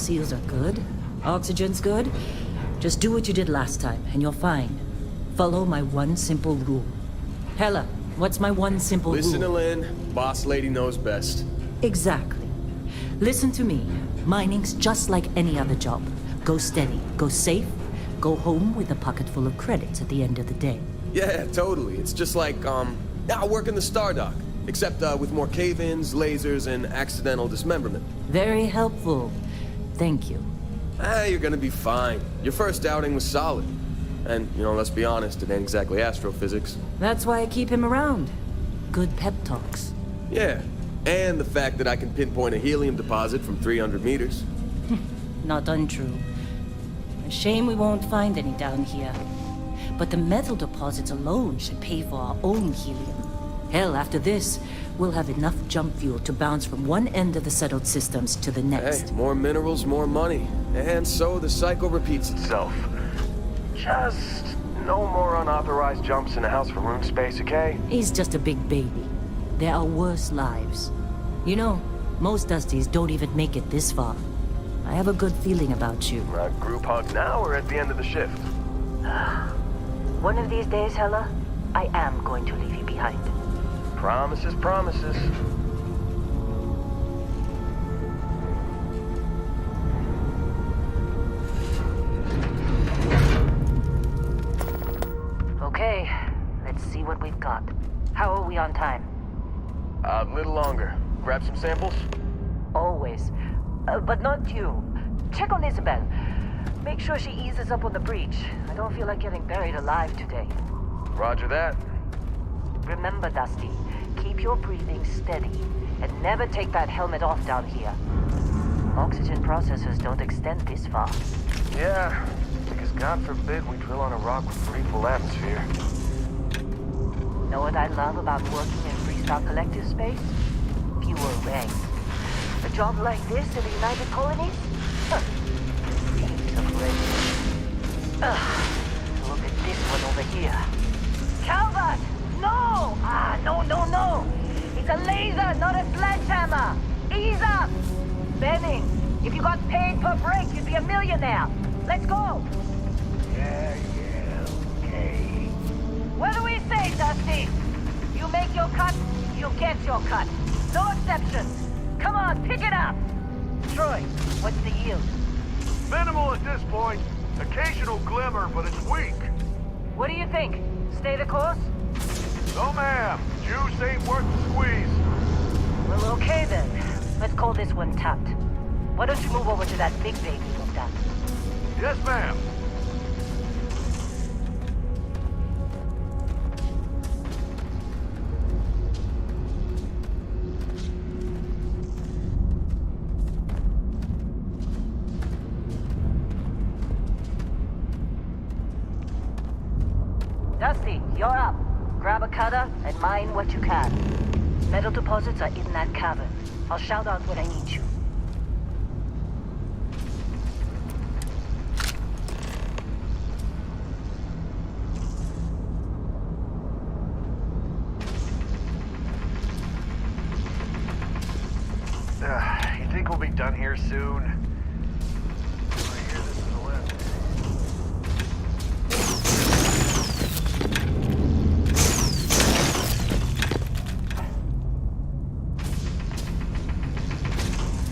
seals are good. Oxygen's good. Just do what you did last time, and you're fine. Follow my one simple rule. Hella, what's my one simple rule? Listen to Lynn. Boss lady knows best. Exactly. Listen to me. Mining's just like any other job. Go steady, go safe, go home with a pocket full of credits at the end of the day. Yeah, totally. It's just like, working the Stardock. Except, with more cave-ins, lasers, and accidental dismemberment. Very helpful. Thank you. You're gonna be fine. Your first outing was solid. And, let's be honest, it ain't exactly astrophysics. That's why I keep him around. Good pep talks. Yeah, and the fact that I can pinpoint a helium deposit from 300 meters. Not untrue. A shame we won't find any down here. But the metal deposits alone should pay for our own helium. Hell, after this, we'll have enough jump fuel to bounce from one end of the settled systems to the next. Hey, more minerals, more money. And so the cycle repeats itself. Just no more unauthorized jumps in the house for room space, okay? He's just a big baby. There are worse lives. Most Dusties don't even make it this far. I have a good feeling about you. Group hug now or at the end of the shift? One of these days, Hella, I am going to leave you behind. Promises, promises. Okay, let's see what we've got. How are we on time? A little longer. Grab some samples? Always. But not you. Check on Isabel. Make sure she eases up on the breach. I don't feel like getting buried alive today. Roger that. Remember, Dusty, keep your breathing steady and never take that helmet off down here. Oxygen processors don't extend this far. Yeah, because God forbid we drill on a rock with breathable atmosphere. Know what I love about working in Freestar Collective space? Fewer ranks. A job like this in the United Colonies? Dreams of race. Look at this one over here. Calvert! No! No! It's a laser, not a sledgehammer! Ease up! Benning, if you got paid per break, you'd be a millionaire. Let's go! Yeah, okay. What do we say, Dusty? You make your cut, you get your cut. No exceptions. Come on, pick it up! Troy, what's the yield? Minimal at this point. Occasional glimmer, but it's weak. What do you think? Stay the course? No, ma'am. Juice ain't worth the squeeze. Well, okay then. Let's call this one tapped. Why don't you move over to that big baby you looked at? Yes, ma'am. Dusty, you're up. Grab a cutter and mine what you can. Metal deposits are in that cavern. I'll shout out when I need you. You think we'll be done here soon? I hear this is the last.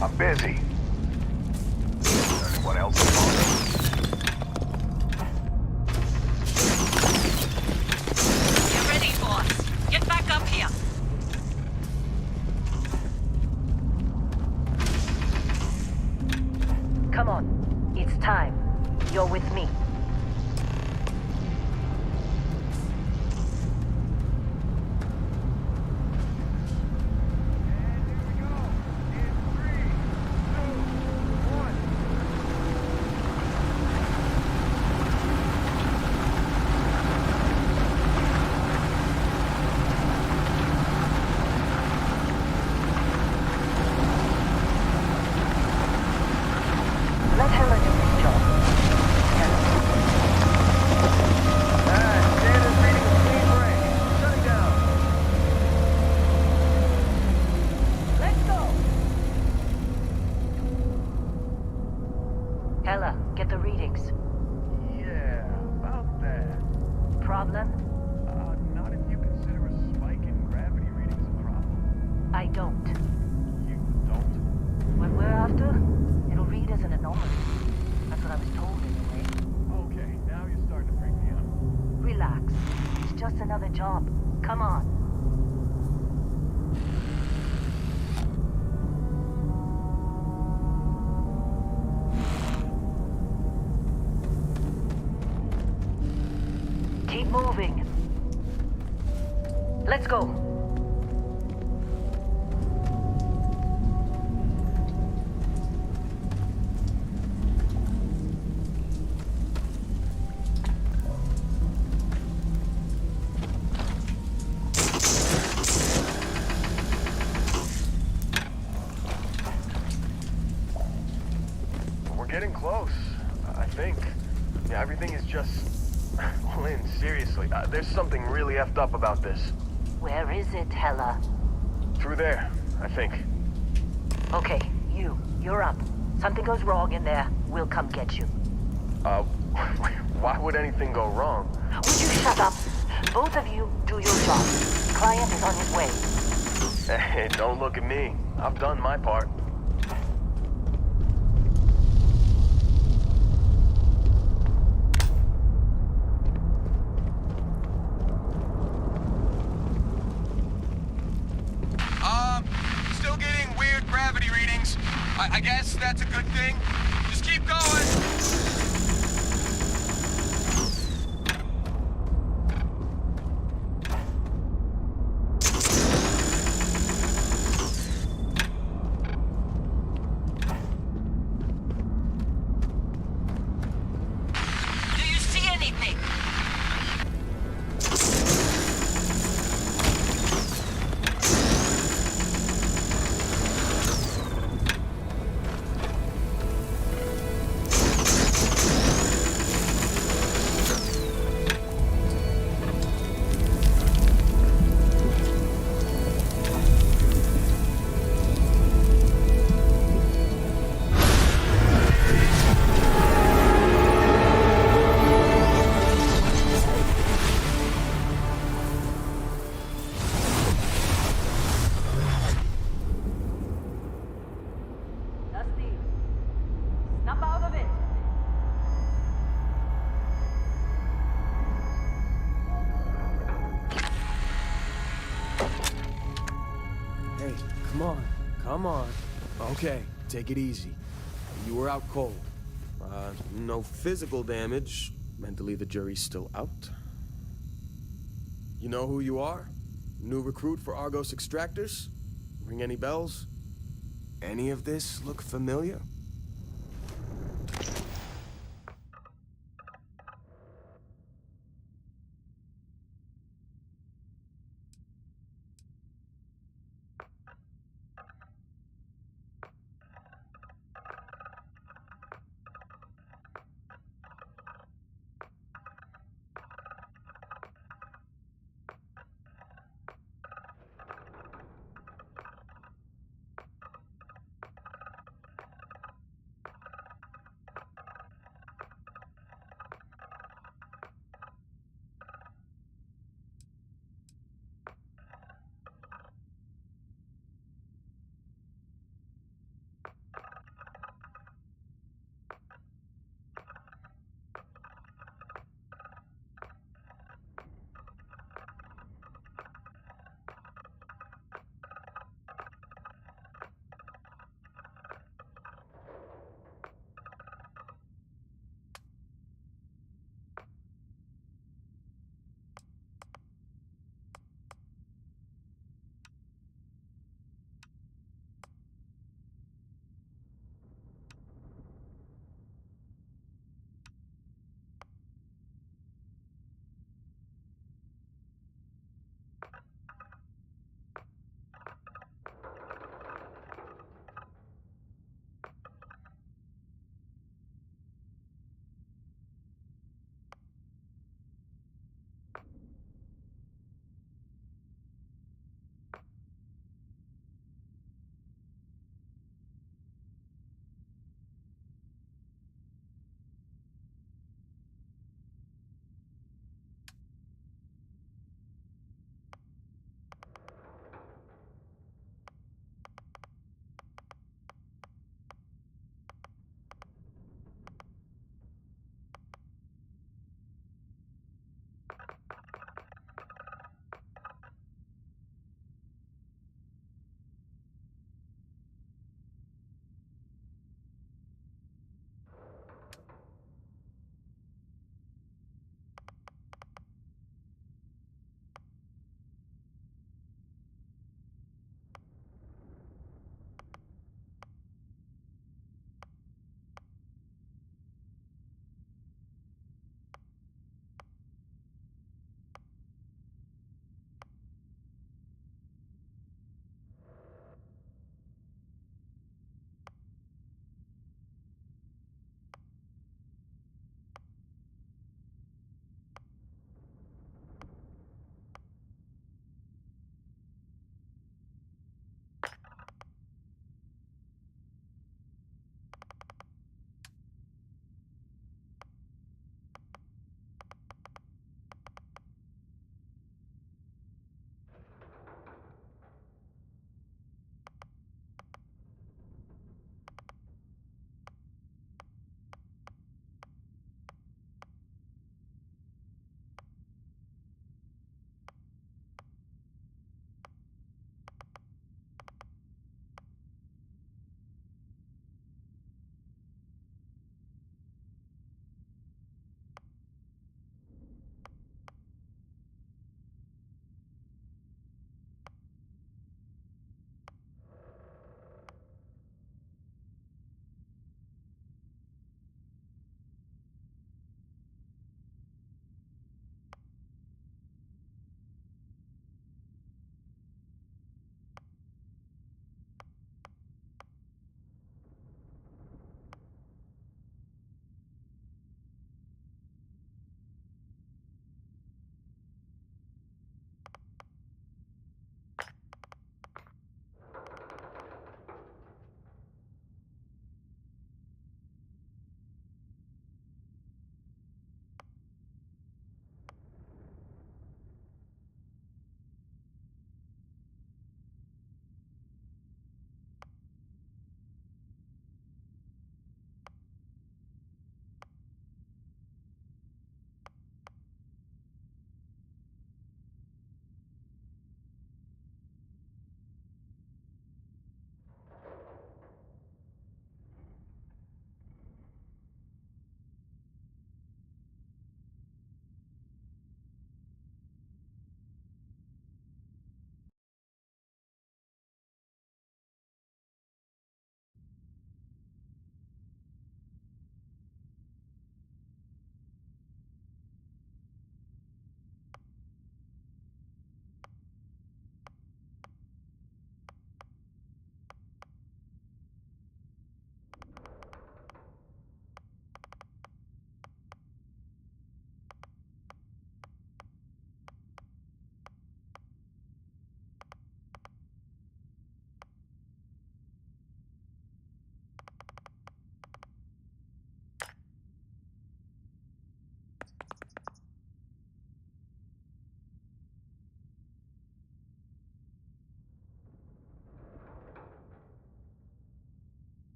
I'm busy. Anyone else? Get ready, boss. Get back up here. Come on. It's time. You're with me. Let Helen do this job. Helen. don't. You don't? What we're after, it'll read as an anomaly. That's what I was told anyway. Okay, now you're starting to freak me out. Relax. It's just another job. Come on. Keep moving. Let's go. We're getting close, I think. Yeah, everything is just... Lynn, seriously, there's something really effed up about this. Where is it, Hella? Through there, I think. Okay, you're up. Something goes wrong in there, we'll come get you. Why would anything go wrong? Would you shut up? Both of you do your job. Client is on his way. Hey, don't look at me. I've done my part. Still getting weird gravity readings. I guess that's a good thing. Just keep going. Do you see anything? Dusty, snap out of it. Hey, come on. Come on. Okay, take it easy. You were out cold. No physical damage. Mentally, the jury's still out. You know who you are? New recruit for Argos Extractors? Ring any bells? Any of this look familiar?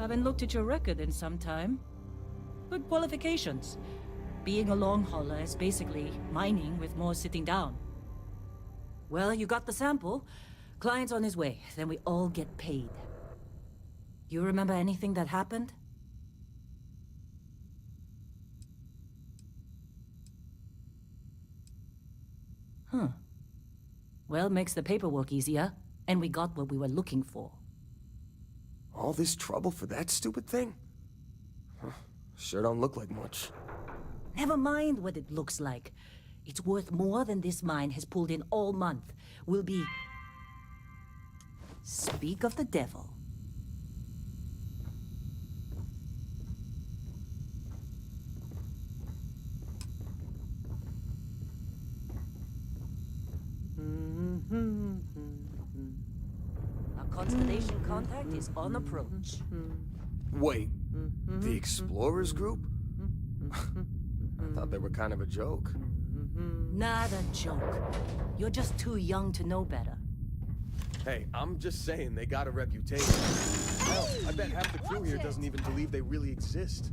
Haven't looked at your record in some time. Good qualifications. Being a long hauler is basically mining with more sitting down. Well, you got the sample. Client's on his way, then we all get paid. You remember anything that happened? Huh. Well, makes the paperwork easier, and we got what we were looking for. All this trouble for that stupid thing? Huh. Sure don't look like much. Never mind what it looks like. It's worth more than this mine has pulled in all month. We'll be... Speak of the devil. Our constellation contact is on approach. Wait, the Explorers group? I thought they were kind of a joke. Not a joke. You're just too young to know better. Hey, I'm just saying they got a reputation. Hell, I bet half the crew here doesn't even believe they really exist.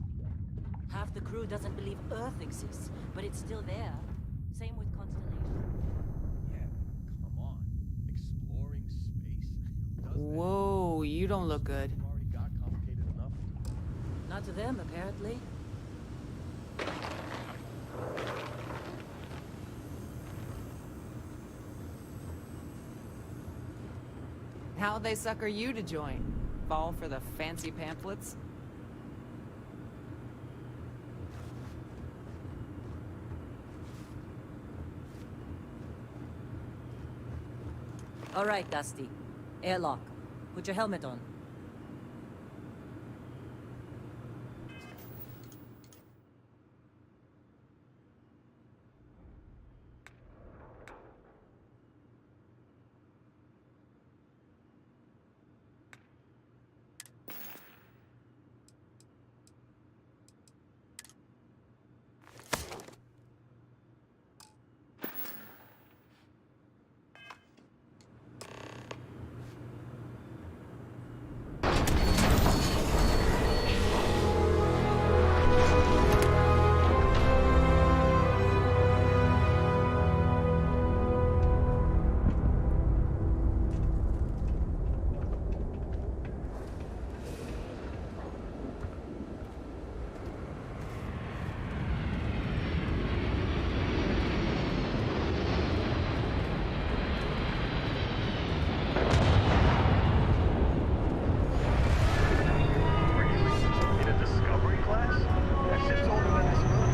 Half the crew doesn't believe Earth exists, but it's still there. Same with constellation. Yeah, come on. Exploring space? Who does that? Whoa, you don't look good. Already got complicated enough. Not to them, apparently. How'd they sucker you to join? Fall for the fancy pamphlets? All right, Dusty. Airlock. Put your helmet on. In a discovery class? That ship's older than this room.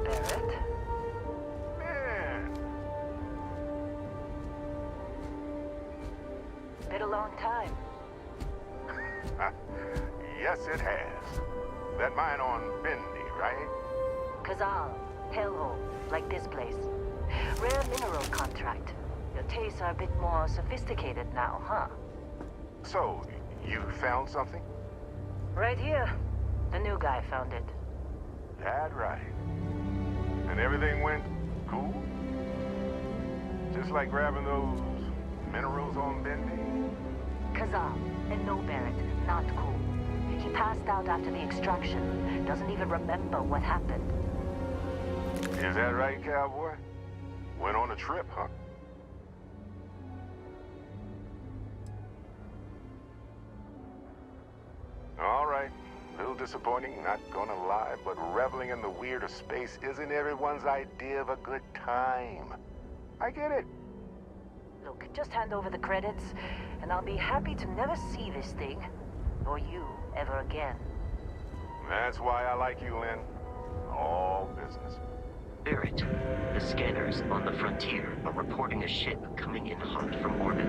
Barrett? Man, Been a long time. Yes, it has. That mine on Bendy, right? Kazal, hellhole, like this place. Rare mineral contract. Your tastes are a bit more sophisticated now, huh? So, you found something? Right here. The new guy found it. That right. And everything went cool? Just like grabbing those minerals on Bendy? Kazam. And no, Barrett, not cool. He passed out after the extraction. Doesn't even remember what happened. Is that right, cowboy? Went on a trip, huh? All right. A little disappointing, not gonna lie, but reveling in the weird of space isn't everyone's idea of a good time. I get it. Look, just hand over the credits, and I'll be happy to never see this thing, or you, ever again. That's why I like you, Lynn. All business. Barrett, the scanners on the frontier are reporting a ship coming in hot from orbit.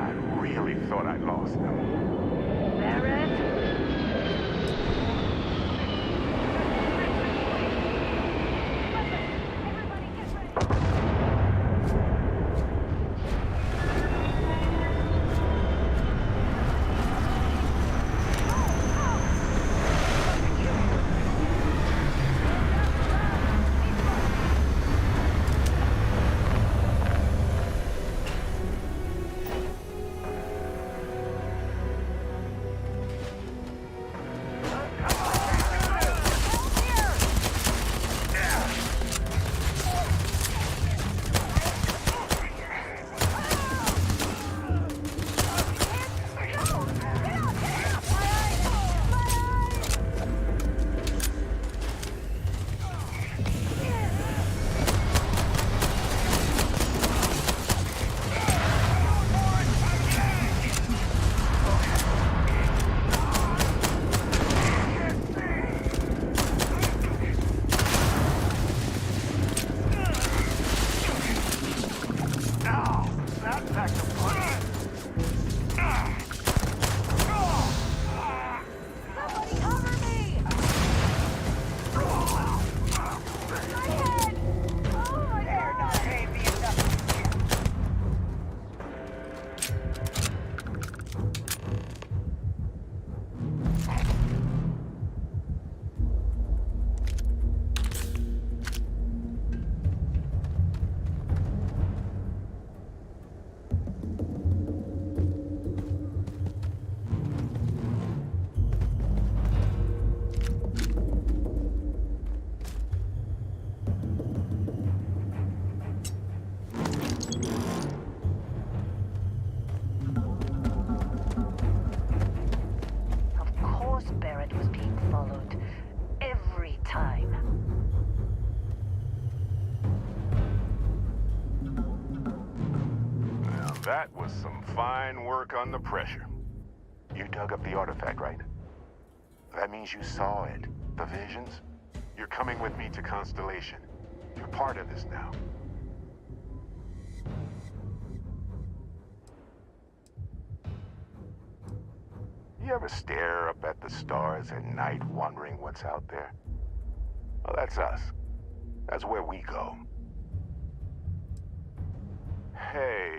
I really thought I lost them. Barrett? That was some fine work under pressure. You dug up the artifact, right? That means you saw it. The visions? You're coming with me to Constellation. You're part of this now. You ever stare up at the stars at night wondering what's out there? Well, that's us. That's where we go. Hey,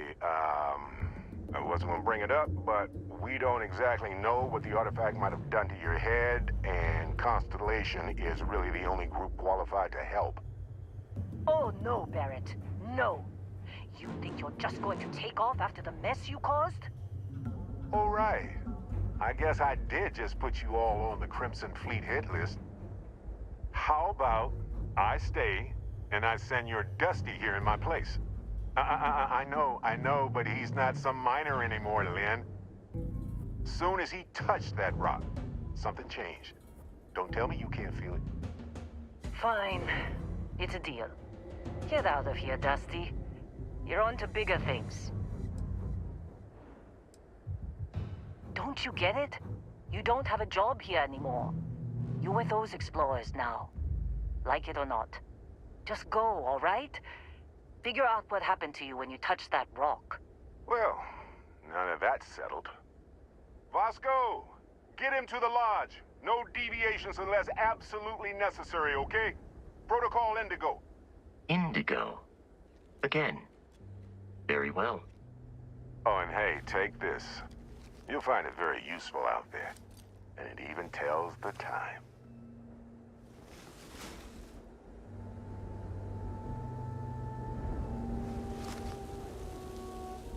I wasn't gonna bring it up, but we don't exactly know what the artifact might have done to your head, and Constellation is really the only group qualified to help. Oh, no, Barrett. No. You think you're just going to take off after the mess you caused? All right. I guess I did just put you all on the Crimson Fleet hit list. How about I stay, and I send your Dusty here in my place? I know, but he's not some miner anymore, Lynn. Soon as he touched that rock, something changed. Don't tell me you can't feel it. Fine. It's a deal. Get out of here, Dusty. You're on to bigger things. Don't you get it? You don't have a job here anymore. You're with those explorers now. Like it or not. Just go, all right? Figure out what happened to you when you touched that rock. Well, now that that's settled. Vasco, get him to the lodge. No deviations unless absolutely necessary, okay? Protocol Indigo. Indigo. Again. Very well. Oh, and hey, take this. You'll find it very useful out there. And it even tells the time.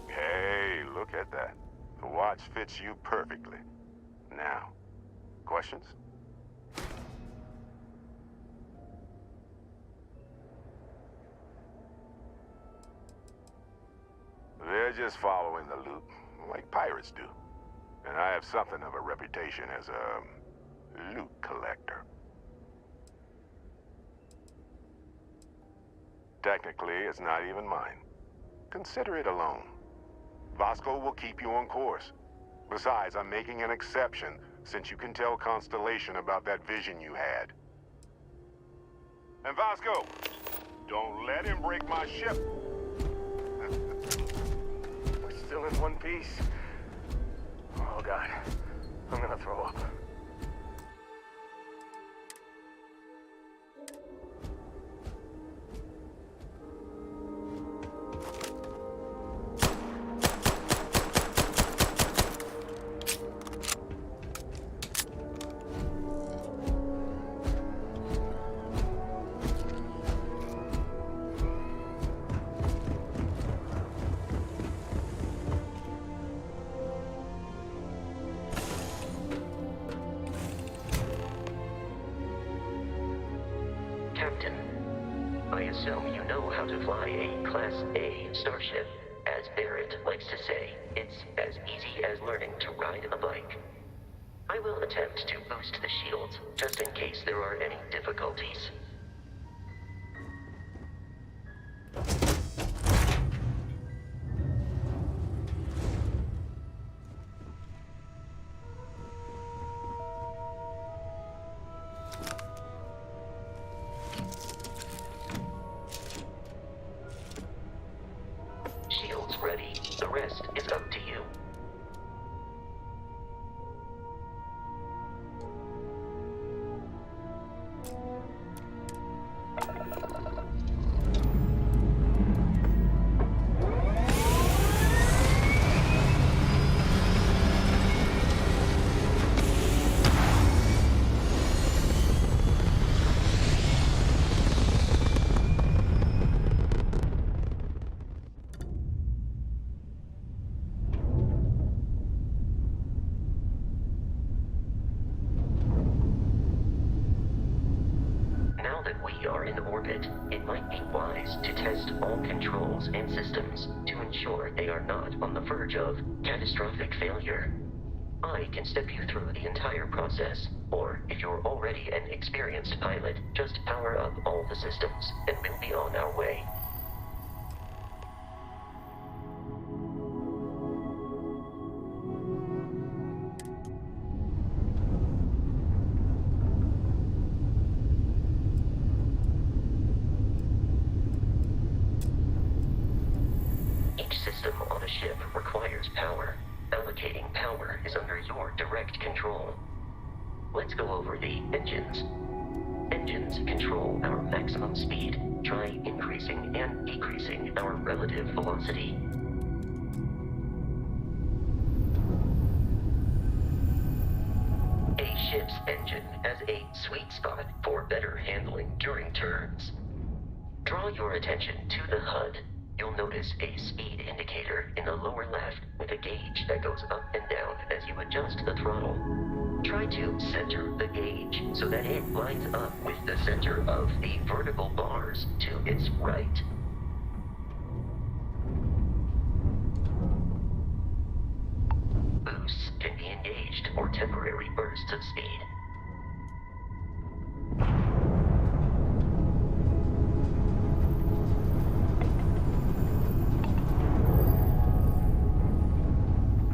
Hey, look at that. The watch camouflage fits you perfectly. Now, questions? They're just following the loot, like pirates do. And I have something of a reputation as a loot collector. Technically, it's not even mine. Consider it a loan. Vasco will keep you on course. Besides, I'm making an exception, since you can tell Constellation about that vision you had. And Vasco, don't let him break my ship. We're still in one piece. Oh God, I'm gonna throw up. Captain, I assume you know how to fly a Class A starship. As Barrett likes to say, it's as easy as learning to ride a bike. I will attempt to boost the shields, just in case there are any difficulties. Shields ready. The rest is up to you. Now that we are in orbit, it might be wise to test all controls and systems to ensure they are not on the verge of catastrophic failure. I can step you through the entire process, or if you're already an experienced pilot, just power up all the systems and we'll be on our way. Each system on a ship requires power. Allocating power is under your direct control. Let's go over the engines. Engines control our maximum speed. Try increasing and decreasing our relative velocity. A ship's engine has a sweet spot for better handling during turns. Draw your attention to the HUD. You'll notice a speed indicator in the lower left with a gauge that goes up and down as you adjust the throttle. Try to center the gauge so that it lines up with the center of the vertical bars to its right. Boosts can be engaged for temporary bursts of speed.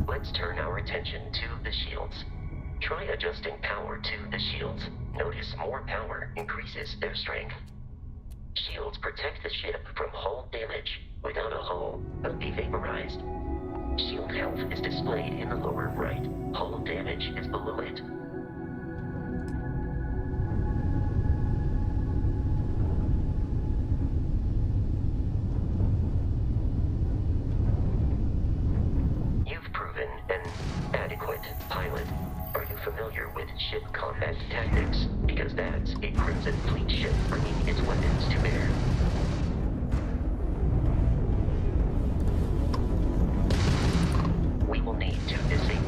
Let's turn our attention to the shields. Try adjusting power to the shields. Notice more power increases their strength. Shields protect the ship from hull damage. Without a hull, it'll be vaporized. Shield health is displayed in the lower right. Hull damage is below it. You've proven an adequate pilot. Are you familiar with ship combat tactics? Because that's a Crimson Fleet ship bringing its weapons to bear. We will need to disable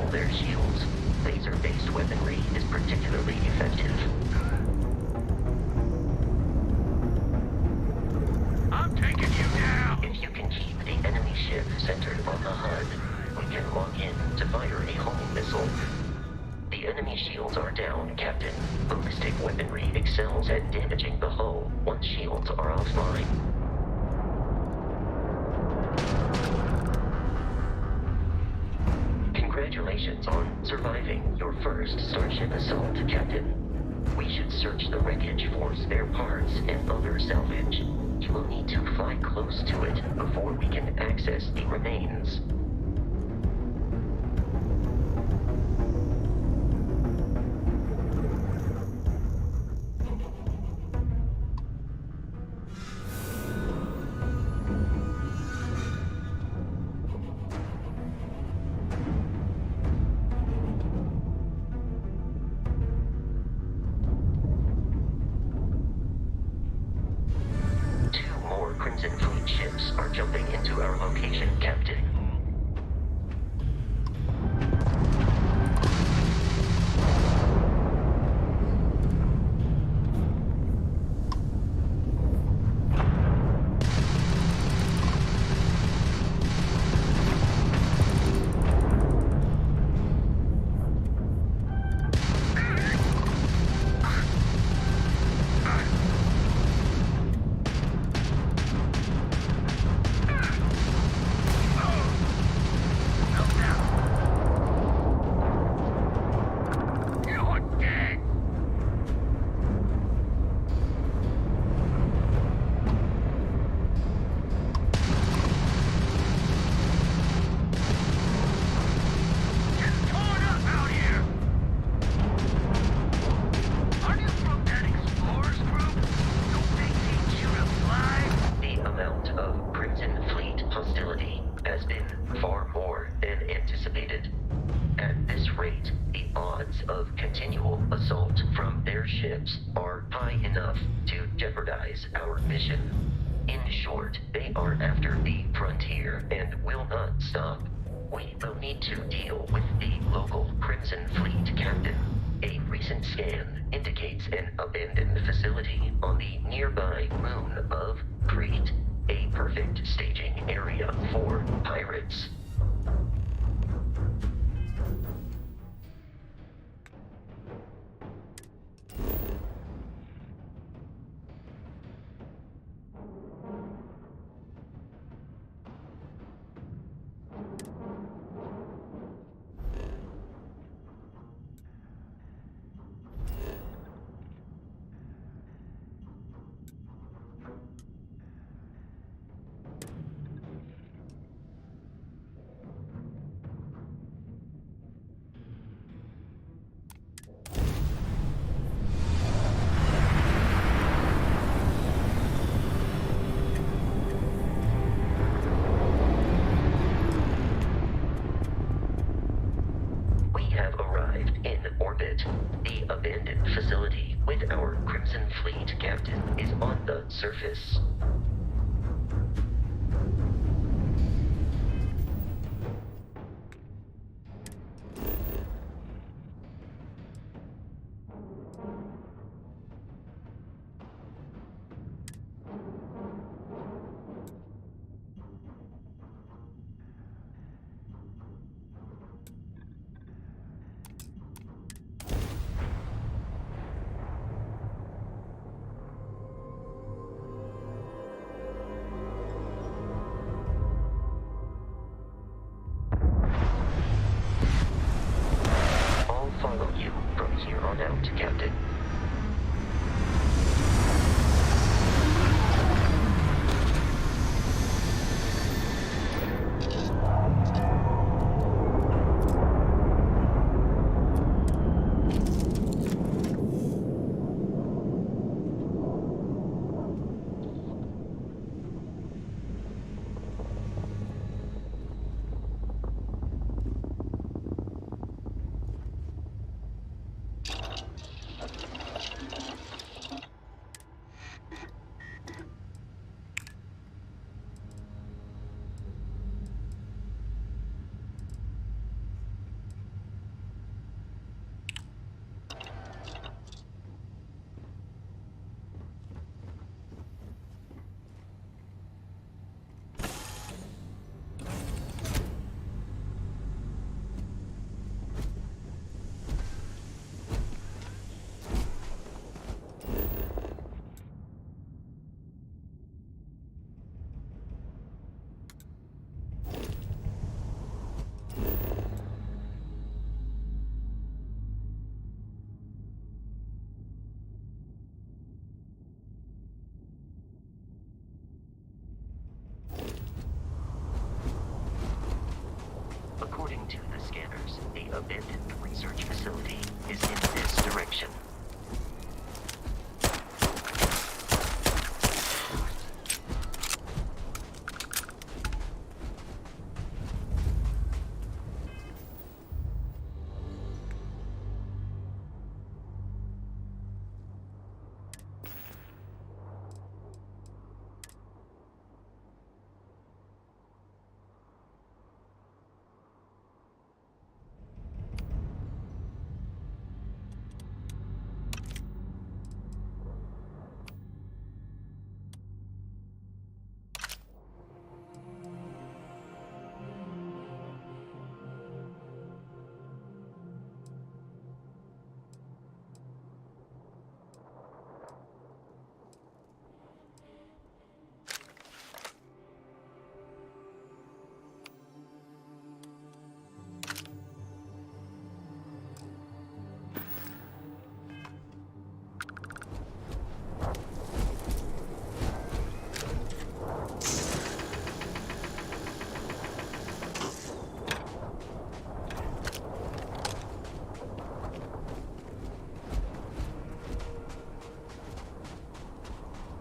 and damaging the hull once shields are offline. Congratulations on surviving your first Starship assault, Captain. We should search the wreckage for spare parts and other salvage. You will need to fly close to it before we can access the remains. Crimson Fleet ships are jumping into our location, Captain. Ships are high enough to jeopardize our mission. In short, they are after the frontier and will not stop. We will need to deal with the local Crimson Fleet captain. A recent scan indicates an abandoned facility on the nearby moon of Crete, a perfect staging area for pirates. The abandoned facility with our Crimson Fleet captain is on the surface.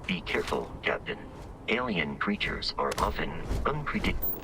Be careful, Captain. Alien creatures are often unpredictable.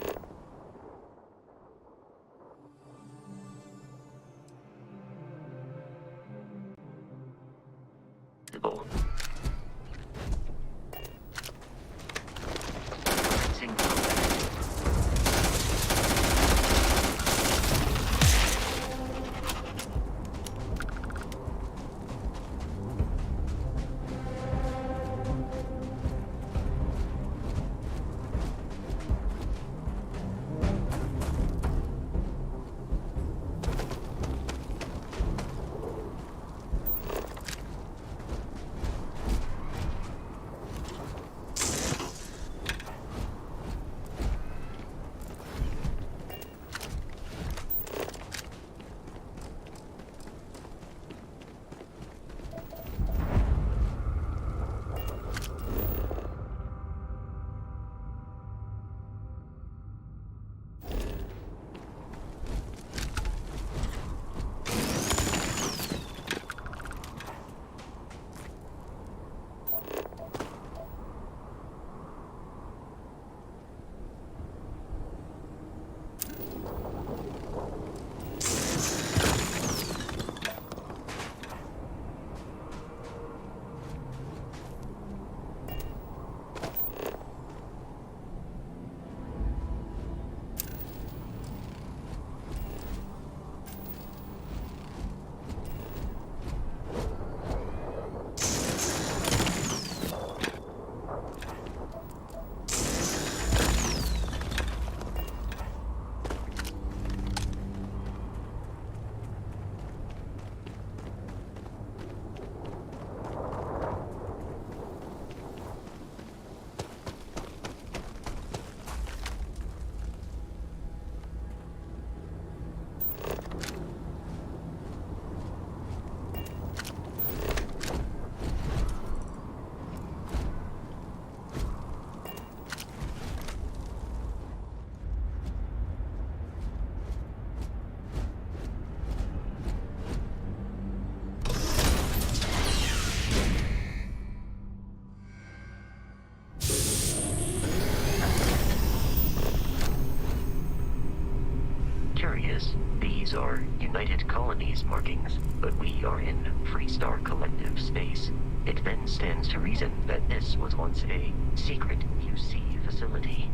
These are United Colonies markings, but we are in Freestar Collective space. It then stands to reason that this was once a secret UC facility.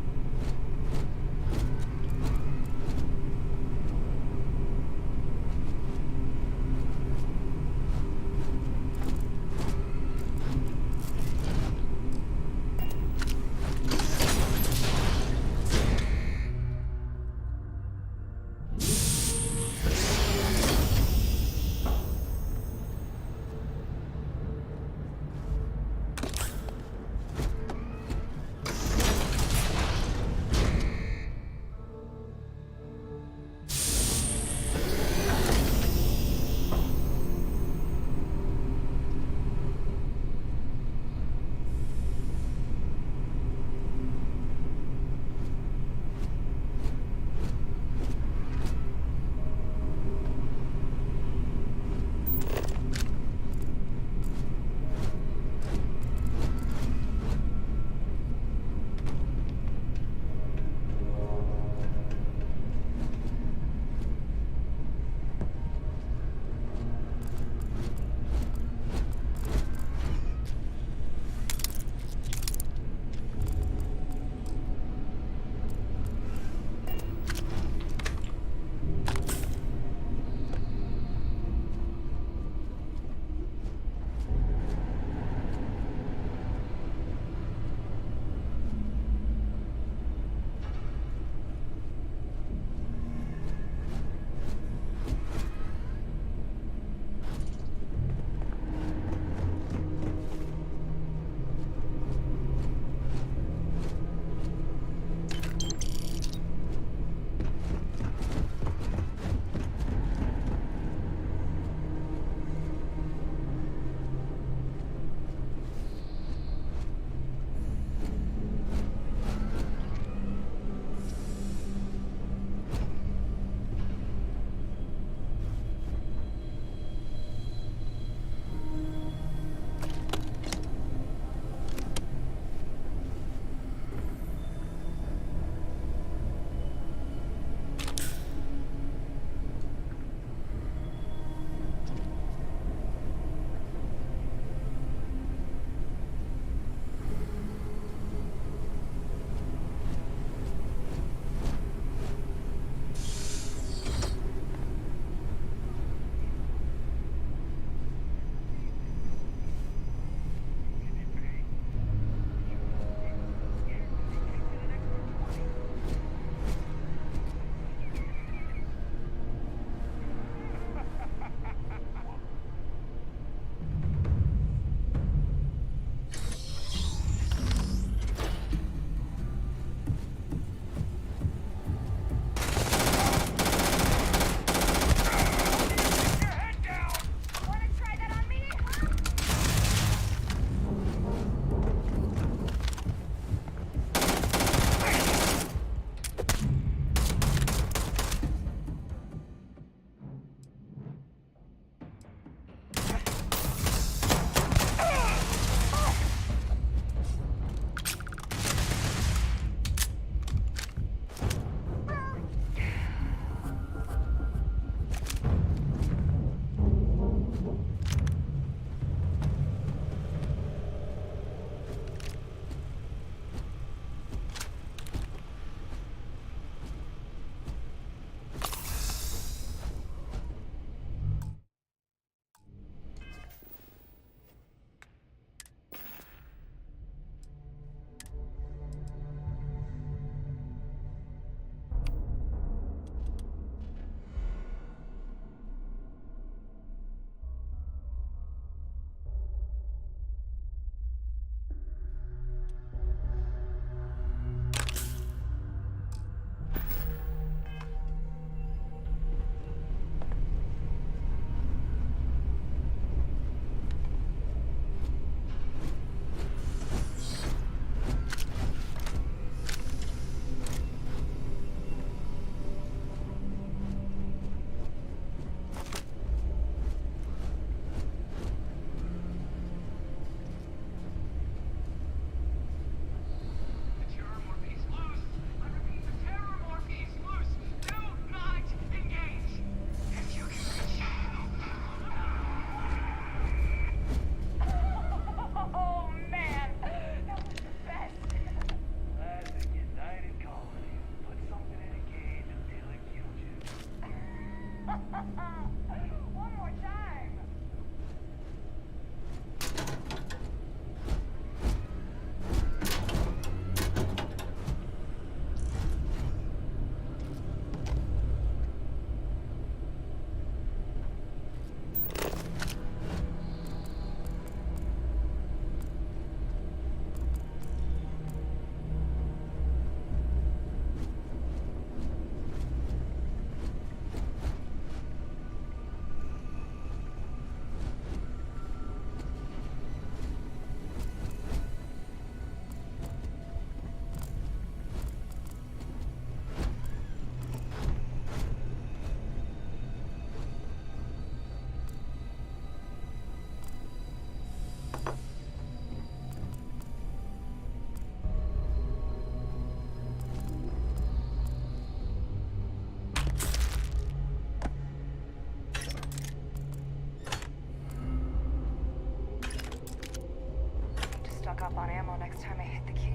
stock up on ammo next time I hit the key.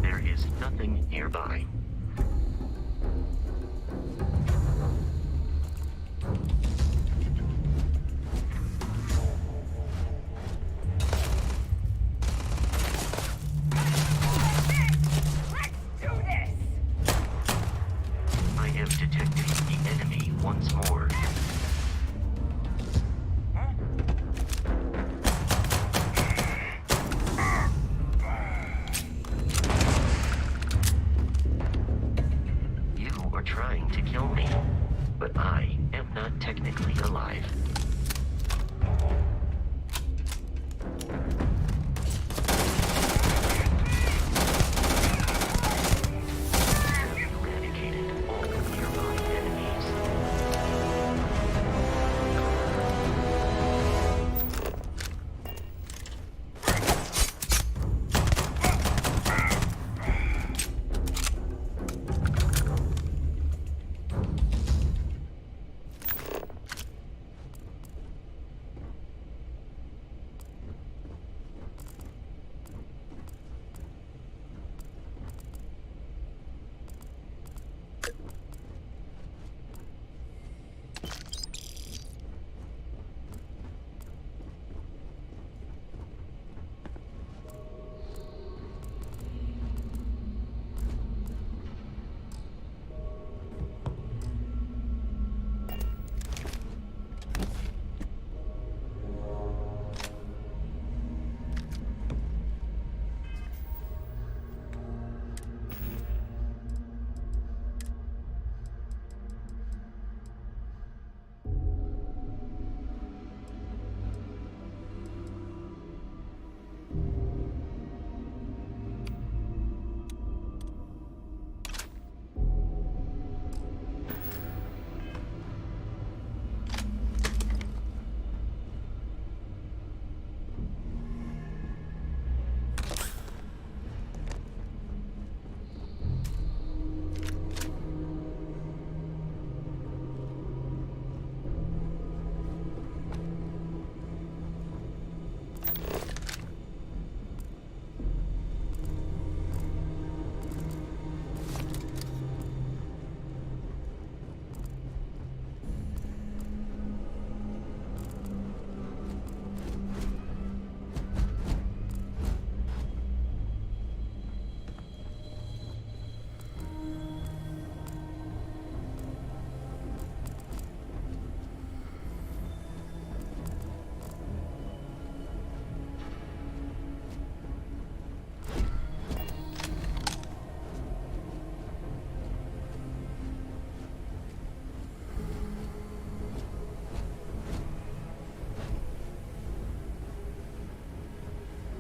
There is nothing nearby. Let's do this! I have detected the enemy once more. You are trying to kill me, but I am not technically alive. Eradicated all nearby enemies.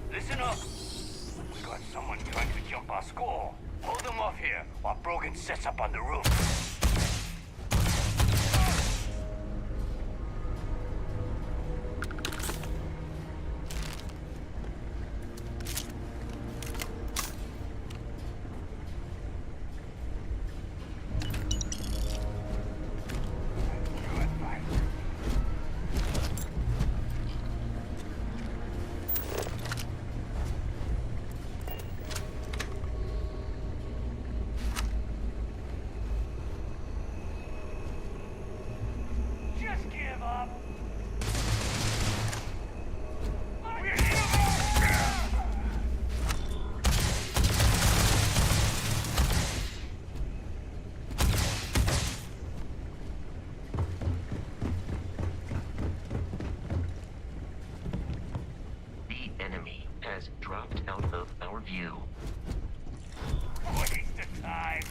Listen up! We got someone trying to jump our score. Hold them off here while Brogan sets up on the roof. dropped out of our view. Waste of time.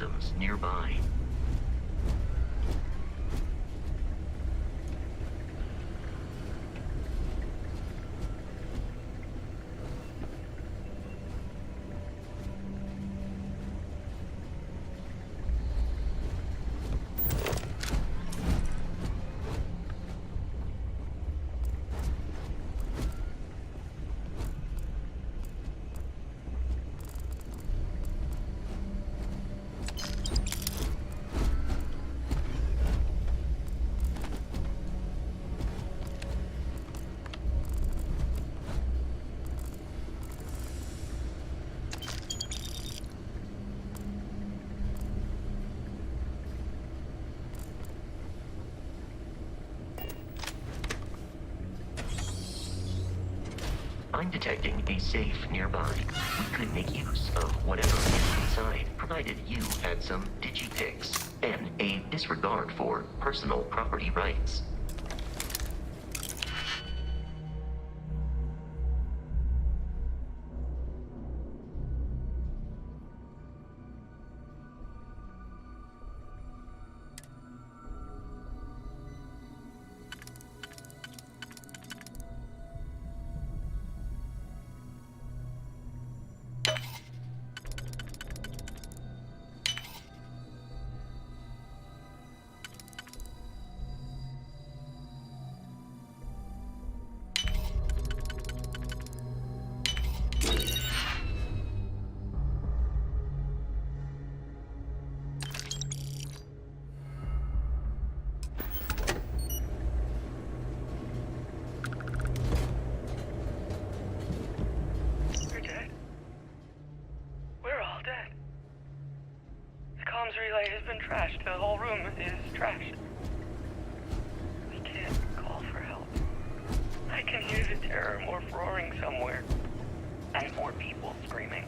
organisms nearby. I'm detecting a safe nearby. We could make use of whatever is inside, provided you had some digipics and a disregard for personal property rights. We're dead. We're all dead. The comms relay has been trashed. The whole room is trashed. We can't call for help. I can hear the terror morph roaring somewhere. And more people screaming.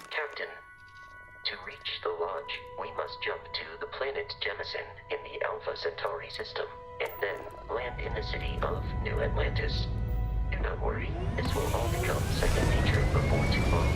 Captain, to reach the lodge, we must jump to the planet Jemison in the Alpha Centauri system, and then land in the city of New Atlantis. Do not worry, this will all become second nature before too long.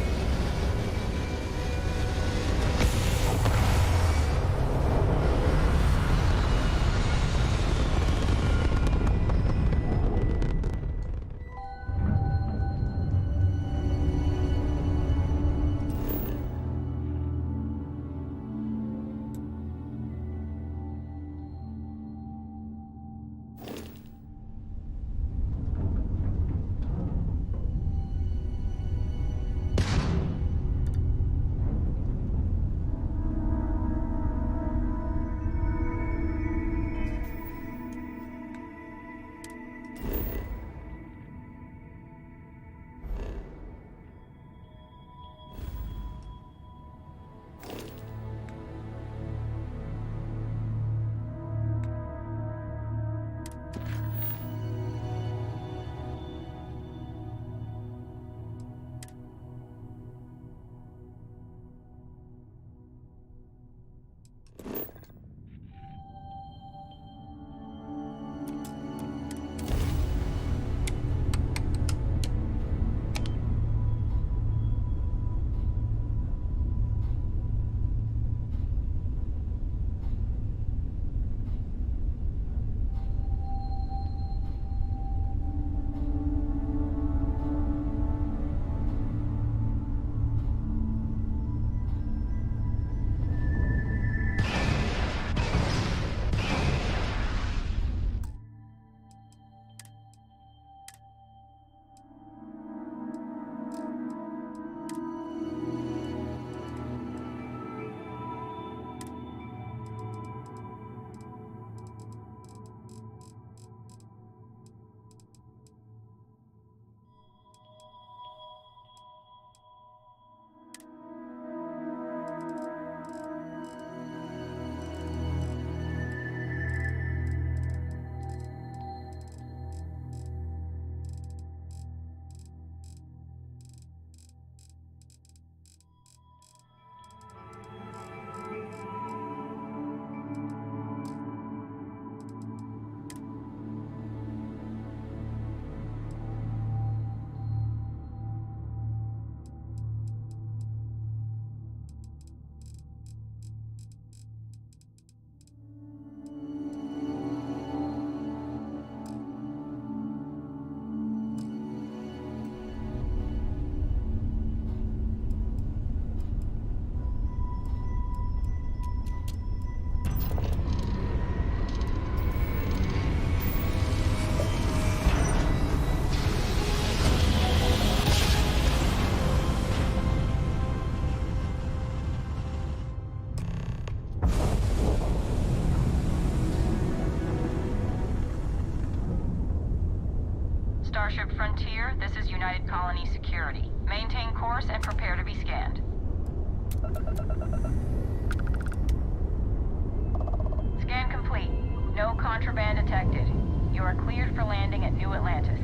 Starship Frontier, this is United Colony Security. Maintain course and prepare to be scanned. Scan complete. No contraband detected. You are cleared for landing at New Atlantis.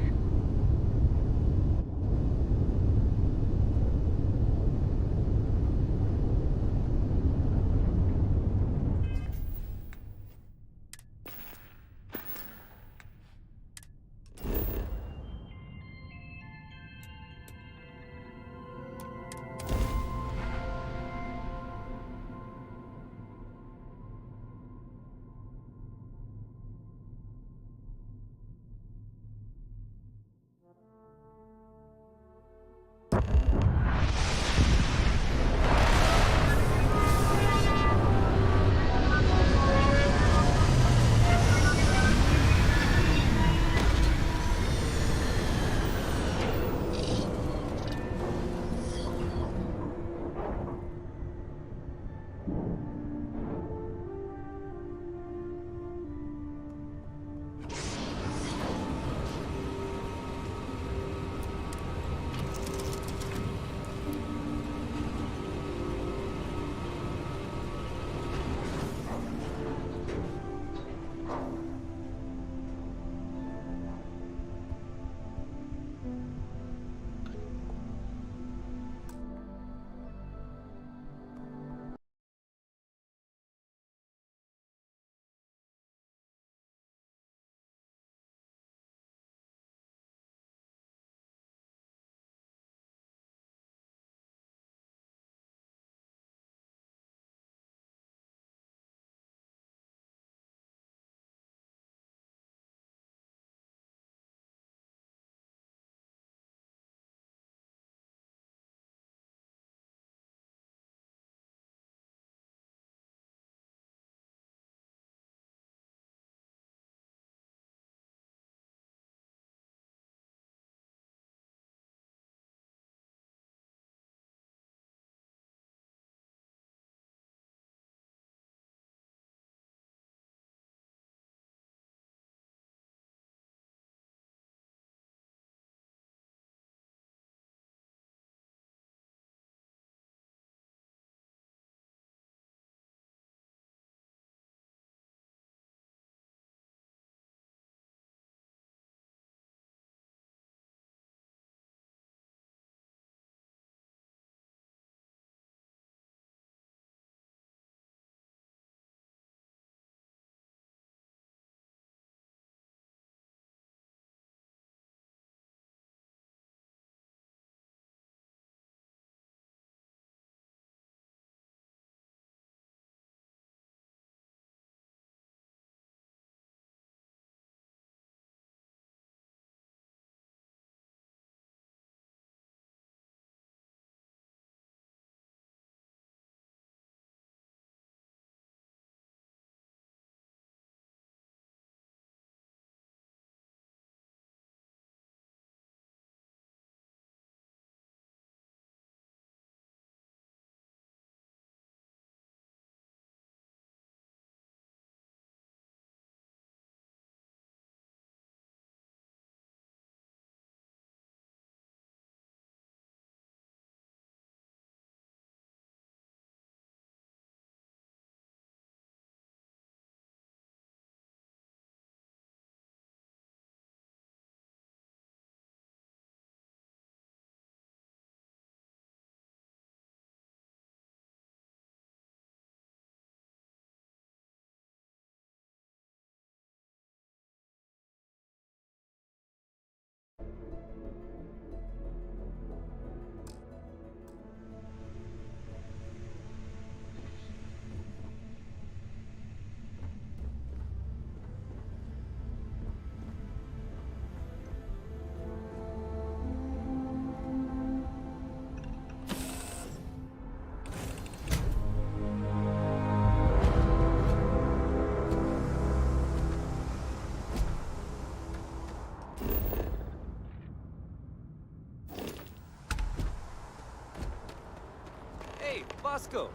Hey, Bosco!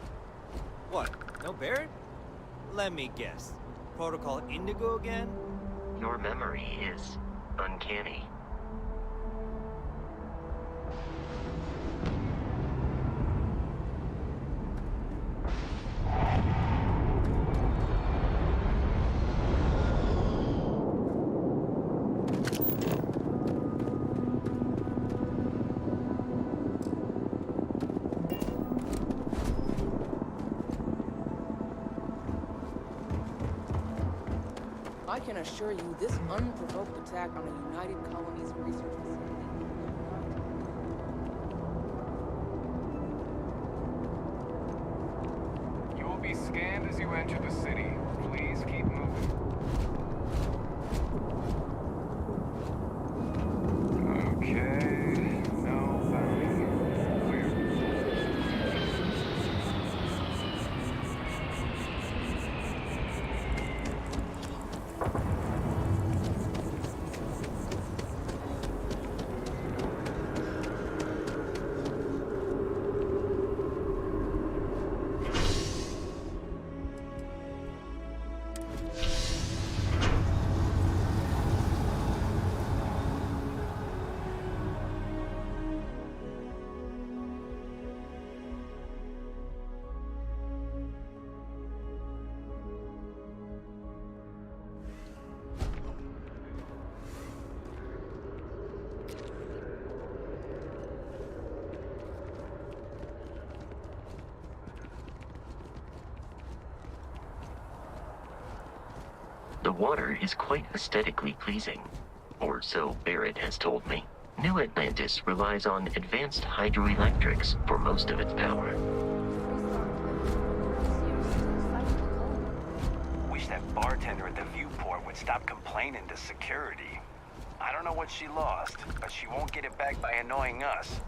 What, no Barrett? Let me guess. Protocol Indigo again? Your memory is uncanny. I can assure you, this unprovoked attack on a United Colonies research facility. You will be scanned as you enter the city. Please keep moving. Okay. No bounty. Clear. The water is quite aesthetically pleasing, or so Barrett has told me. New Atlantis relies on advanced hydroelectrics for most of its power. Wish that bartender at the viewport would stop complaining to security. I don't know what she lost, but she won't get it back by annoying us.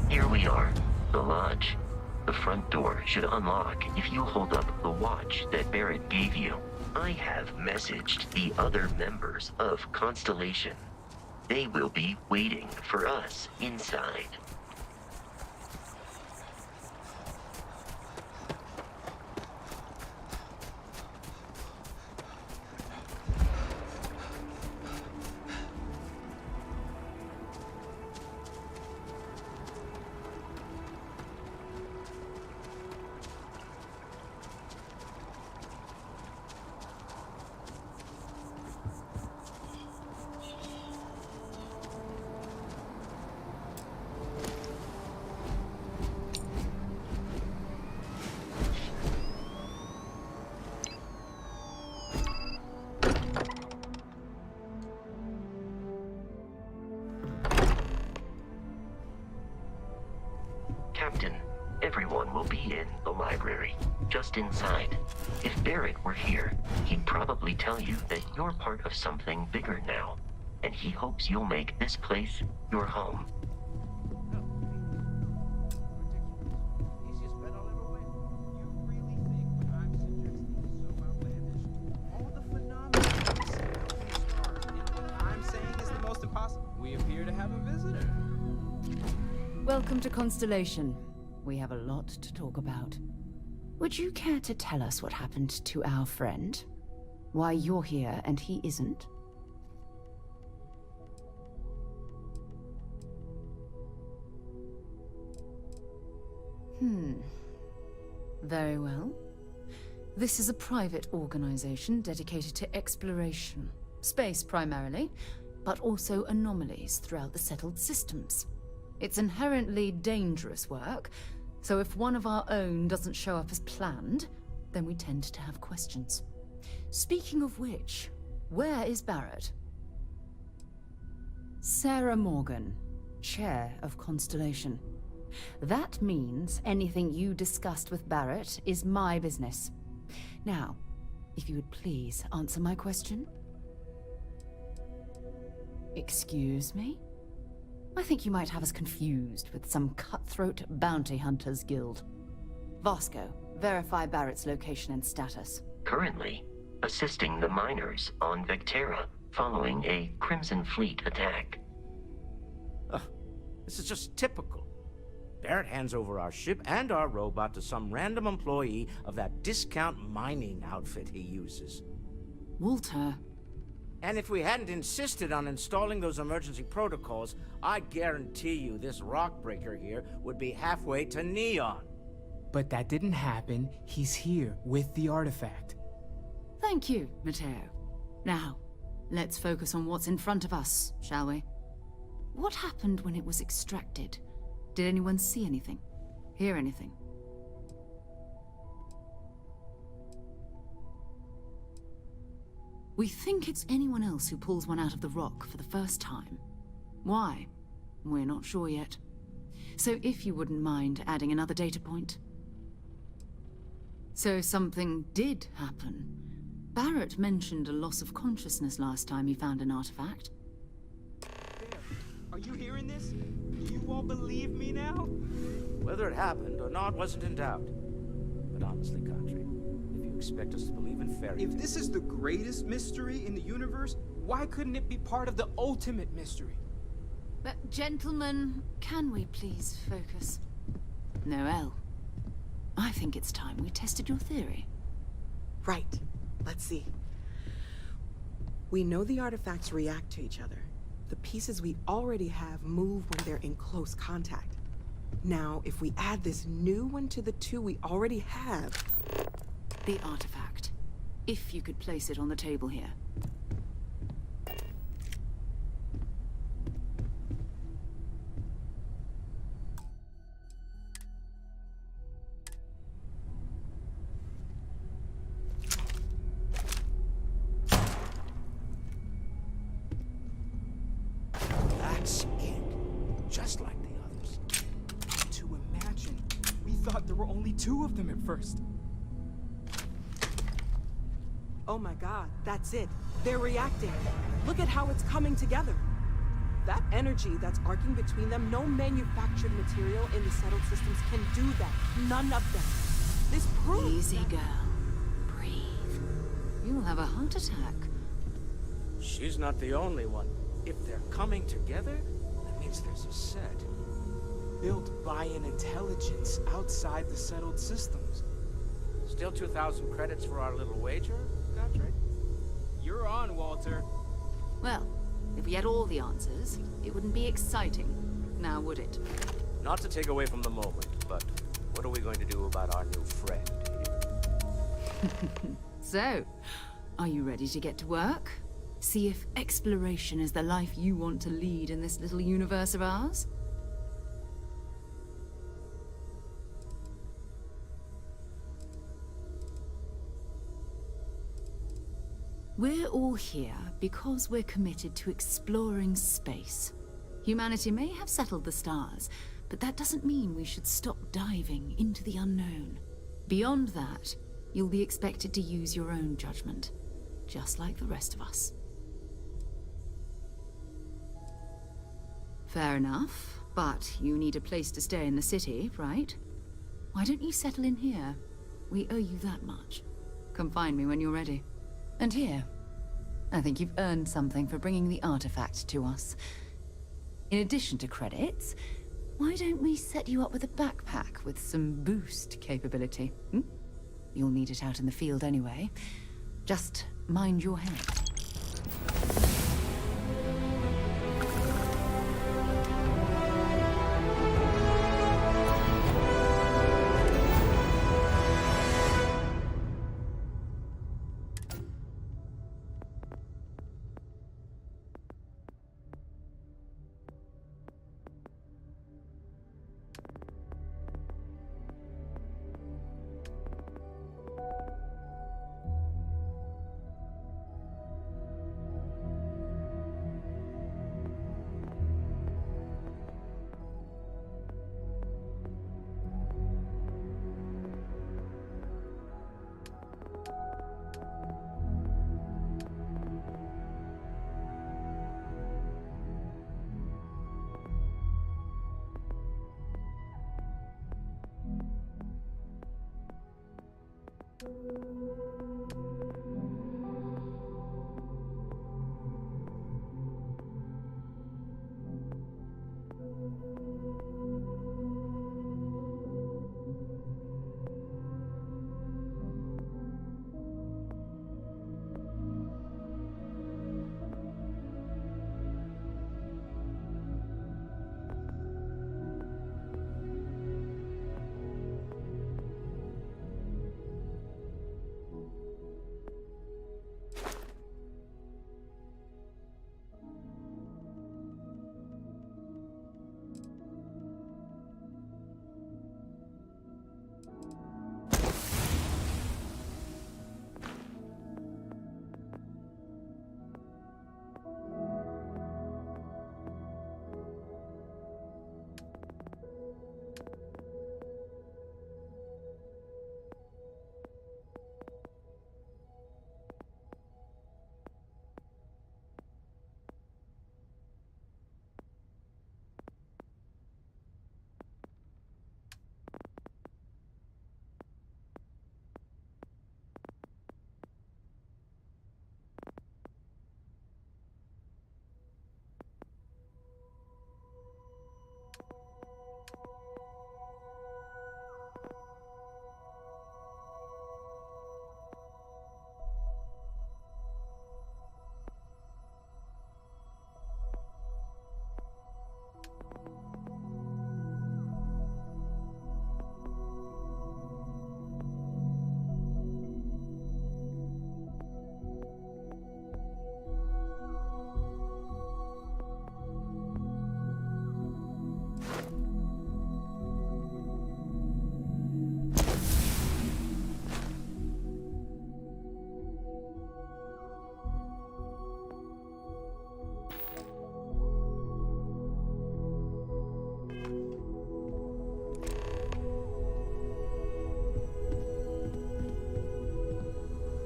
Here we are, the lodge. The front door should unlock if you hold up the watch that Barrett gave you. I have messaged the other members of Constellation. They will be waiting for us inside. in the library, just inside. If Barrett were here, he'd probably tell you that you're part of something bigger now, and he hopes you'll make this place your home. We appear to have a visitor. Welcome to Constellation. We have a lot to talk about. Would you care to tell us what happened to our friend? Why you're here and he isn't? Very well. This is a private organization dedicated to exploration. Space primarily, but also anomalies throughout the settled systems. It's inherently dangerous work, so if one of our own doesn't show up as planned, then we tend to have questions. Speaking of which, where is Barrett? Sarah Morgan, Chair of Constellation. That means anything you discussed with Barrett is my business. Now, if you would please answer my question. Excuse me? I think you might have us confused with some cutthroat bounty hunters guild. Vasco, verify Barrett's location and status. Currently, assisting the miners on Vectera following a Crimson Fleet attack. This is just typical. Barrett hands over our ship and our robot to some random employee of that discount mining outfit he uses. Walter. And if we hadn't insisted on installing those emergency protocols, I guarantee you this rock breaker here would be halfway to Neon. But that didn't happen. He's here with the artifact. Thank you, Matteo. Now, let's focus on what's in front of us, shall we? What happened when it was extracted? Did anyone see anything? Hear anything? We think it's anyone else who pulls one out of the rock for the first time. Why? We're not sure yet. So if you wouldn't mind adding another data point. So something did happen. Barrett mentioned a loss of consciousness last time he found an artifact. Are you hearing this? Do you all believe me now? Whether it happened or not wasn't in doubt. But honestly, Country, if you expect us to believe in fairy If this is the greatest mystery in the universe, why couldn't it be part of the ultimate mystery? But gentlemen, can we please focus? Noelle, I think it's time we tested your theory. Right. Let's see. We know the artifacts react to each other. The pieces we already have move when they're in close contact. Now, if we add this new one to the two we already have... The artifact. If you could place it on the table here. That's it. Just like the others. To imagine. We thought there were only two of them at first. Oh my god, that's it. They're reacting. Look at how it's coming together. That energy that's arcing between them, no manufactured material in the settled systems can do that. None of them. This proves Easy, girl. Breathe. You'll have a heart attack. She's not the only one. If they're coming together, that means there's a set. Built by an intelligence outside the settled systems. Still 2,000 credits for our little wager, Godfrey? You're on, Walter. Well, if we had all the answers, it wouldn't be exciting. Now, would it? Not to take away from the moment, but what are we going to do about our new friend here? So, are you ready to get to work? See if exploration is the life you want to lead in this little universe of ours? We're all here because we're committed to exploring space. Humanity may have settled the stars, but that doesn't mean we should stop diving into the unknown. Beyond that, you'll be expected to use your own judgment, just like the rest of us. Fair enough, but you need a place to stay in the city, right? Why don't you settle in here? We owe you that much. Come find me when you're ready. And here, I think you've earned something for bringing the artifact to us. In addition to credits, why don't we set you up with a backpack with some boost capability? You'll need it out in the field anyway. Just mind your head.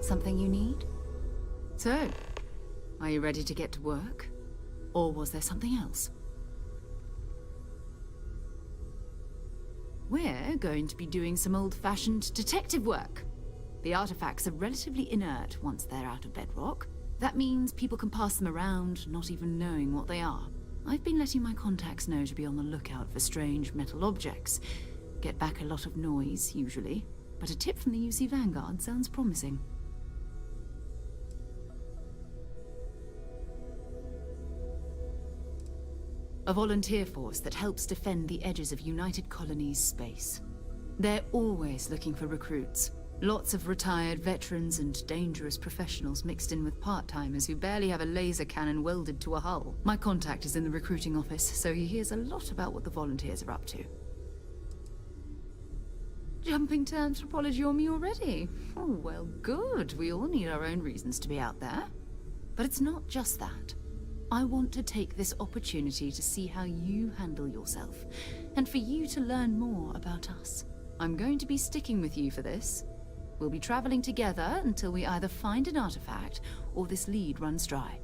Something you need? So, are you ready to get to work? Or was there something else? We're going to be doing some old-fashioned detective work. The artifacts are relatively inert once they're out of bedrock. That means people can pass them around, not even knowing what they are. I've been letting my contacts know to be on the lookout for strange metal objects. Get back a lot of noise, usually. But a tip from the UC Vanguard sounds promising. A volunteer force that helps defend the edges of United Colonies space. They're always looking for recruits. Lots of retired veterans and dangerous professionals mixed in with part-timers who barely have a laser cannon welded to a hull. My contact is in the recruiting office, so he hears a lot about what the volunteers are up to. Jumping to anthropology on me already? Oh, well, good. We all need our own reasons to be out there. But it's not just that. I want to take this opportunity to see how you handle yourself, and for you to learn more about us. I'm going to be sticking with you for this. We'll be traveling together until we either find an artifact or this lead runs dry.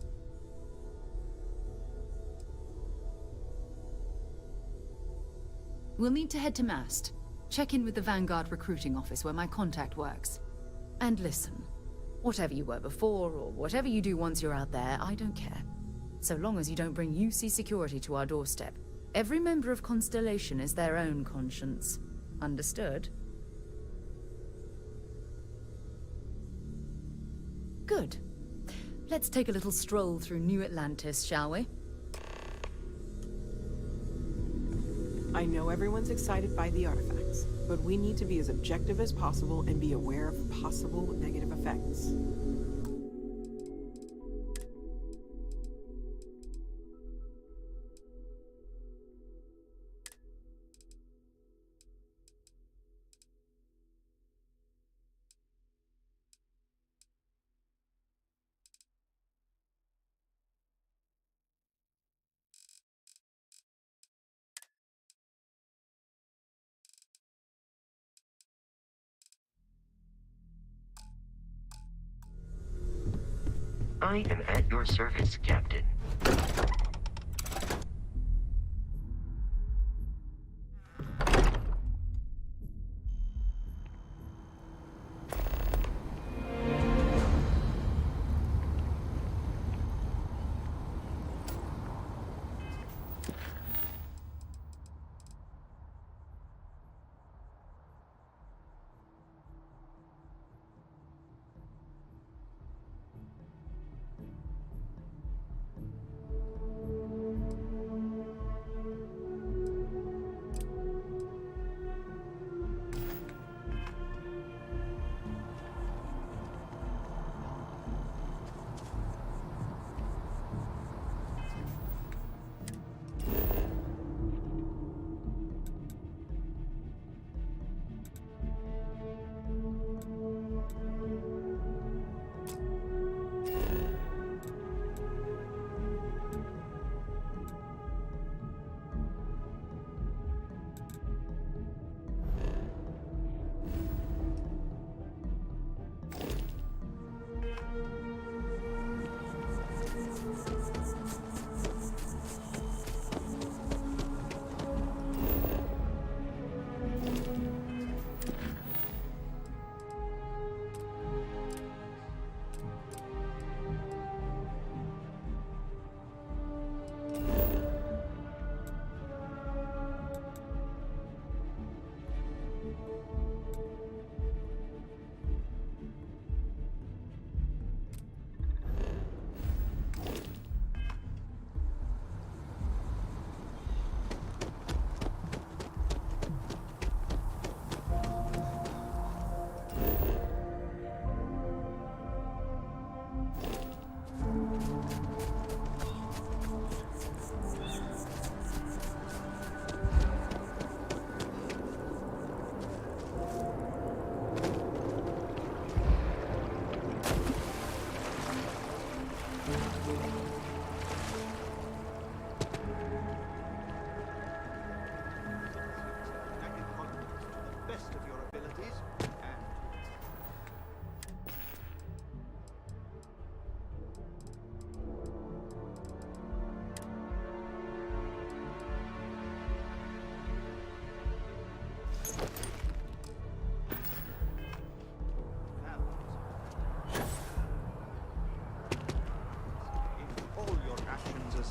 We'll need to head to Mast. Check in with the Vanguard recruiting office where my contact works. And listen, whatever you were before or whatever you do once you're out there, I don't care. So long as you don't bring UC security to our doorstep. Every member of Constellation is their own conscience. Understood? Good. Let's take a little stroll through New Atlantis, shall we? I know everyone's excited by the artifacts, but we need to be as objective as possible and be aware of possible negative effects. I am at your service, Captain.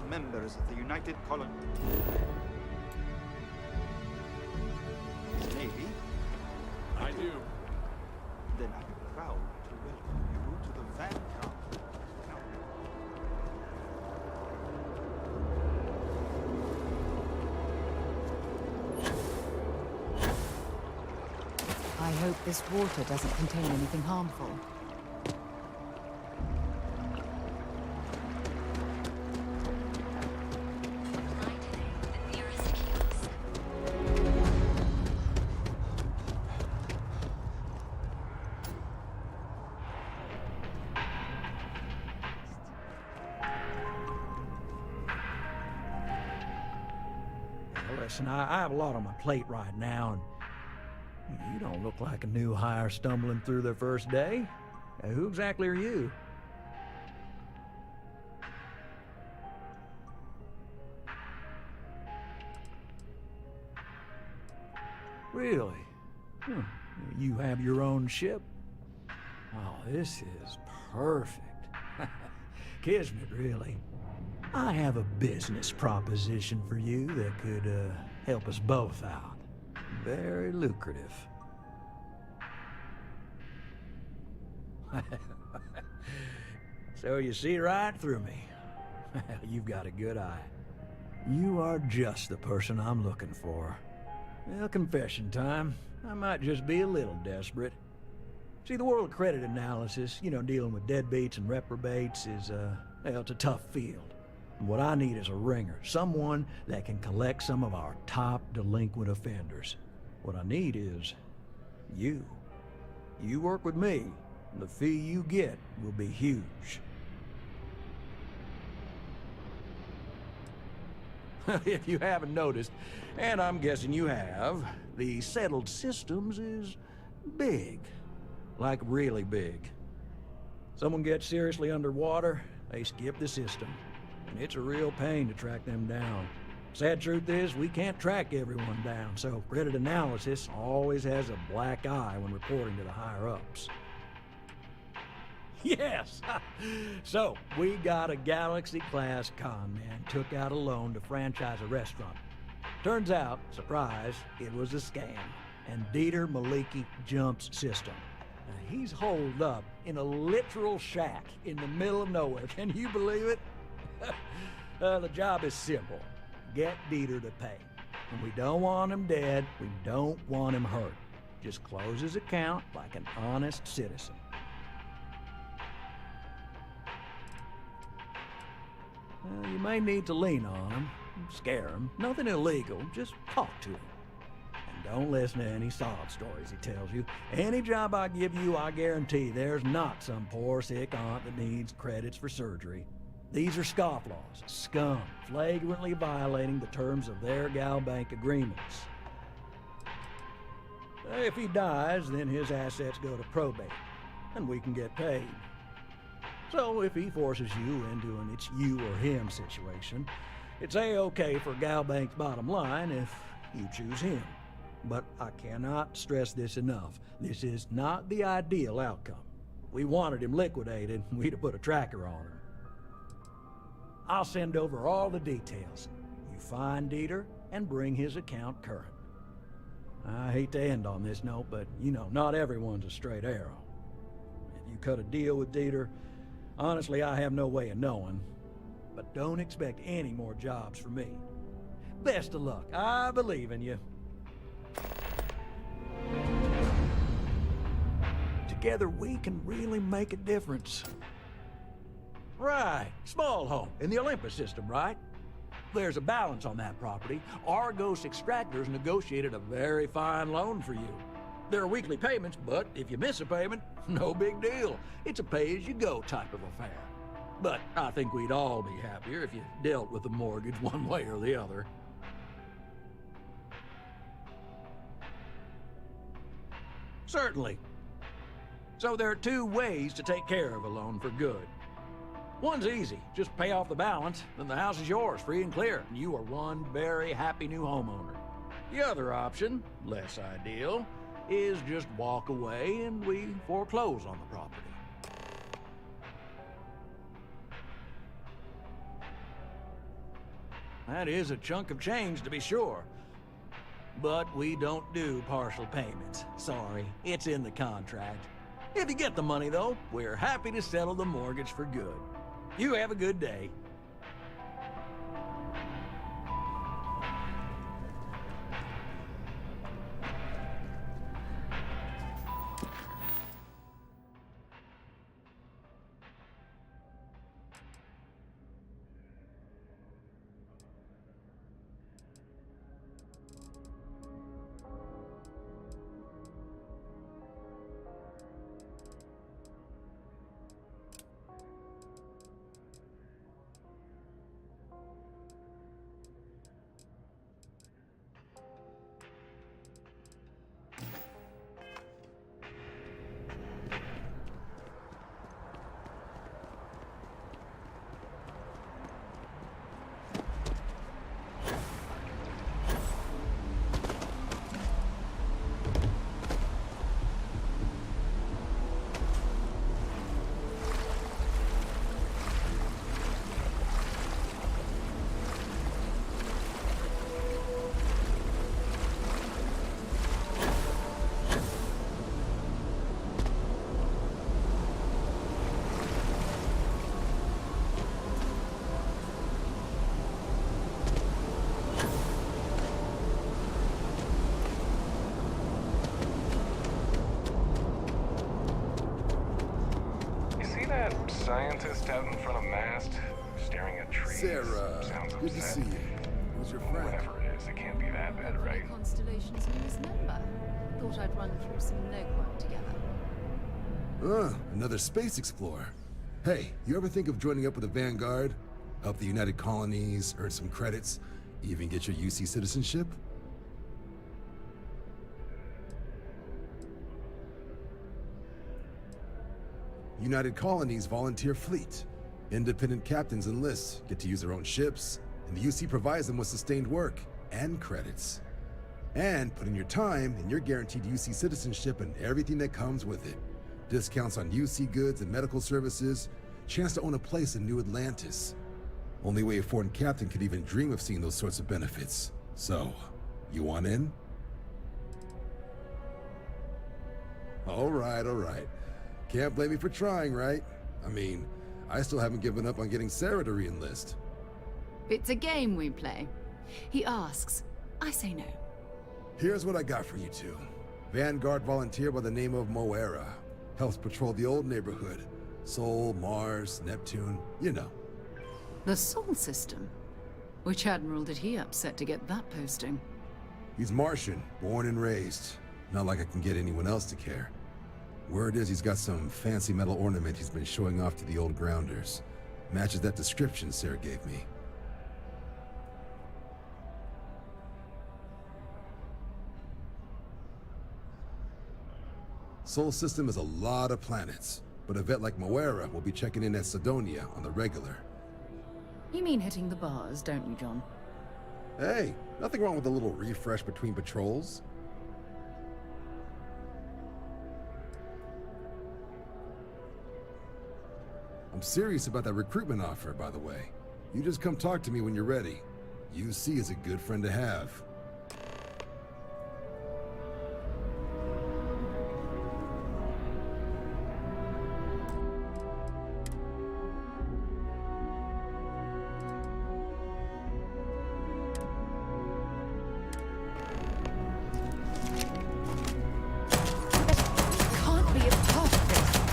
Members of the United Colony. Maybe. I do. Then I'm proud to welcome you to the Vanguard. I hope this water doesn't contain anything harmful. listen, I have a lot on my plate right now, and you don't look like a new hire stumbling through their first day. Who exactly are you? Really? You have your own ship? Oh, this is perfect. Kismet, really. I have a business proposition for you that could help us both out. Very lucrative. So you see right through me. You've got a good eye. You are just the person I'm looking for. Well, confession time. I might just be a little desperate. See, the world of credit analysis, dealing with deadbeats and reprobates is, well, it's a tough field. And what I need is a ringer, someone that can collect some of our top delinquent offenders. What I need is you. You work with me, and the fee you get will be huge. If you haven't noticed, and I'm guessing you have, the settled systems is big. Like really big. Someone gets seriously underwater, they skip the system. And it's a real pain to track them down. Sad truth is, we can't track everyone down, so credit analysis always has a black eye when reporting to the higher-ups. Yes! So, we got a Galaxy-class con man took out a loan to franchise a restaurant. Turns out, surprise, it was a scam, and Dieter Maliki jumps system. He's holed up in a literal shack in the middle of nowhere. Can you believe it? The job is simple. Get Dieter to pay. And we don't want him dead. We don't want him hurt. Just close his account like an honest citizen. You may need to lean on him, scare him. Nothing illegal. Just talk to him. Don't listen to any sob stories he tells you. Any job I give you, I guarantee there's not some poor sick aunt that needs credits for surgery. These are scofflaws, scum, flagrantly violating the terms of their Gal Bank agreements. If he dies, then his assets go to probate, and we can get paid. So if he forces you into an it's you or him situation, it's A-okay for Gal Bank's bottom line if you choose him. But I cannot stress this enough. This is not the ideal outcome. We wanted him liquidated, we'd have put a tracker on him. I'll send over all the details. You find Dieter and bring his account current. I hate to end on this note, but not everyone's a straight arrow. If you cut a deal with Dieter, honestly, I have no way of knowing. But don't expect any more jobs from me. Best of luck. I believe in you. Together we can really make a difference. Right, small home in the Olympus system, right? There's a balance on that property. Argos Extractors negotiated a very fine loan for you. There are weekly payments, but if you miss a payment, no big deal. It's a pay-as-you-go type of affair. But I think we'd all be happier if you dealt with the mortgage one way or the other. Certainly. So there are two ways to take care of a loan for good. One's easy. Just pay off the balance, then the house is yours, free and clear, and you are one very happy new homeowner. The other option, less ideal, is just walk away and we foreclose on the property. That is a chunk of change, to be sure. But we don't do partial payments. Sorry, it's in the contract. If you get the money, though, we're happy to settle the mortgage for good. You have a good day. scientist out in front of mast, staring at trees. Sarah, Sounds good to upset. see you. Who's your friend? Whatever it is, it can't be that bad, right? Constellation's newest member. Thought I'd run through some legwork together. Another space explorer. Hey, you ever think of joining up with the Vanguard? Help the United Colonies, earn some credits, even get your UC citizenship? United Colonies Volunteer Fleet. Independent captains enlist, get to use their own ships, and the UC provides them with sustained work and credits. And put in your time, and you're guaranteed UC citizenship and everything that comes with it. Discounts on UC goods and medical services, chance to own a place in New Atlantis. Only way a foreign captain could even dream of seeing those sorts of benefits. So, you want in? All right. Can't blame me for trying, right? I mean, I still haven't given up on getting Sarah to re-enlist. It's a game we play. He asks, I say no. Here's what I got for you two. Vanguard volunteer by the name of Moera. Helps patrol the old neighborhood. Sol, Mars, Neptune, you know. The Sol system? Which admiral did he upset to get that posting? He's Martian, born and raised. Not like I can get anyone else to care. Word is he's got some fancy metal ornament he's been showing off to the old grounders. Matches that description Sarah gave me. Sol system is a lot of planets, but a vet like Moera will be checking in at Sidonia on the regular. You mean hitting the bars, don't you, John? Hey, nothing wrong with a little refresh between patrols. I'm serious about that recruitment offer, by the way. You just come talk to me when you're ready. UC is a good friend to have. Can't be a part of this.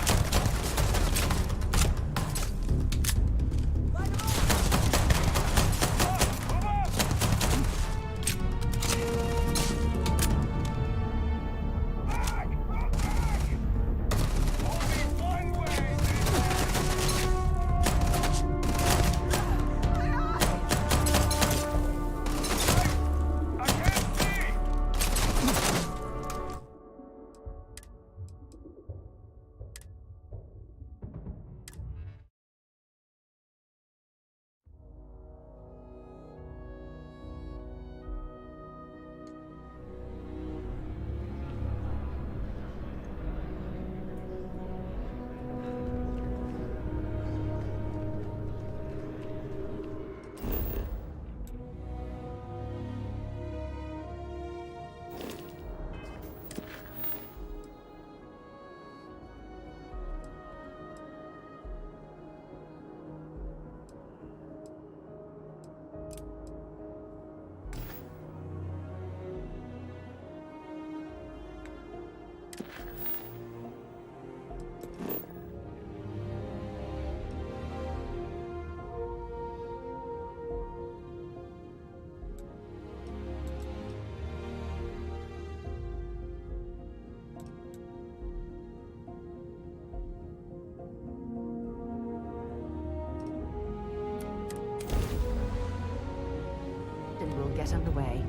Then we'll get underway.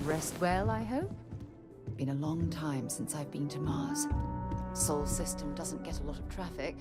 Rest well, I hope? Been a long time since I've been to Mars. Sol system doesn't get a lot of traffic.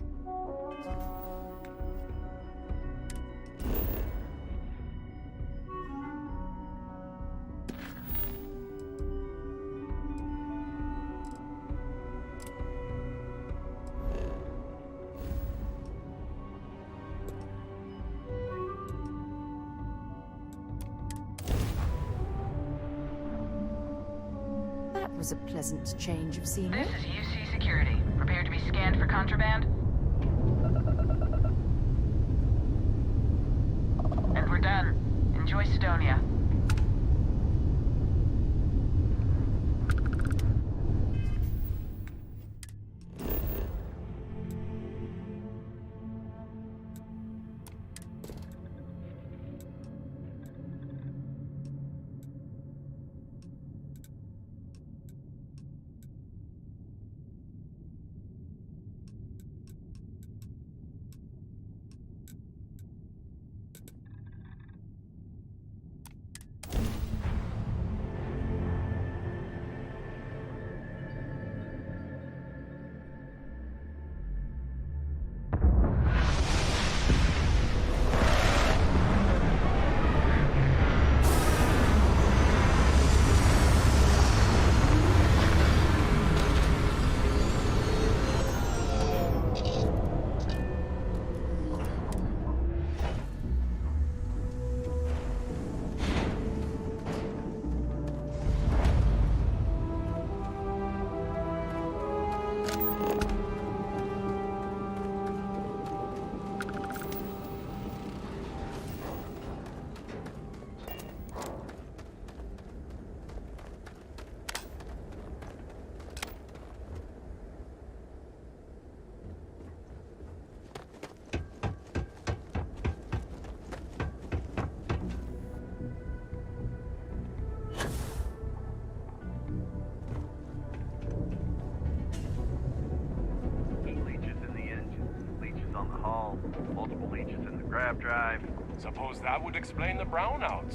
That was a pleasant change of scenery. This is UC Security. Prepare to be scanned for contraband. And we're done. Enjoy Sidonia. Grab drive. Suppose that would explain the brownouts.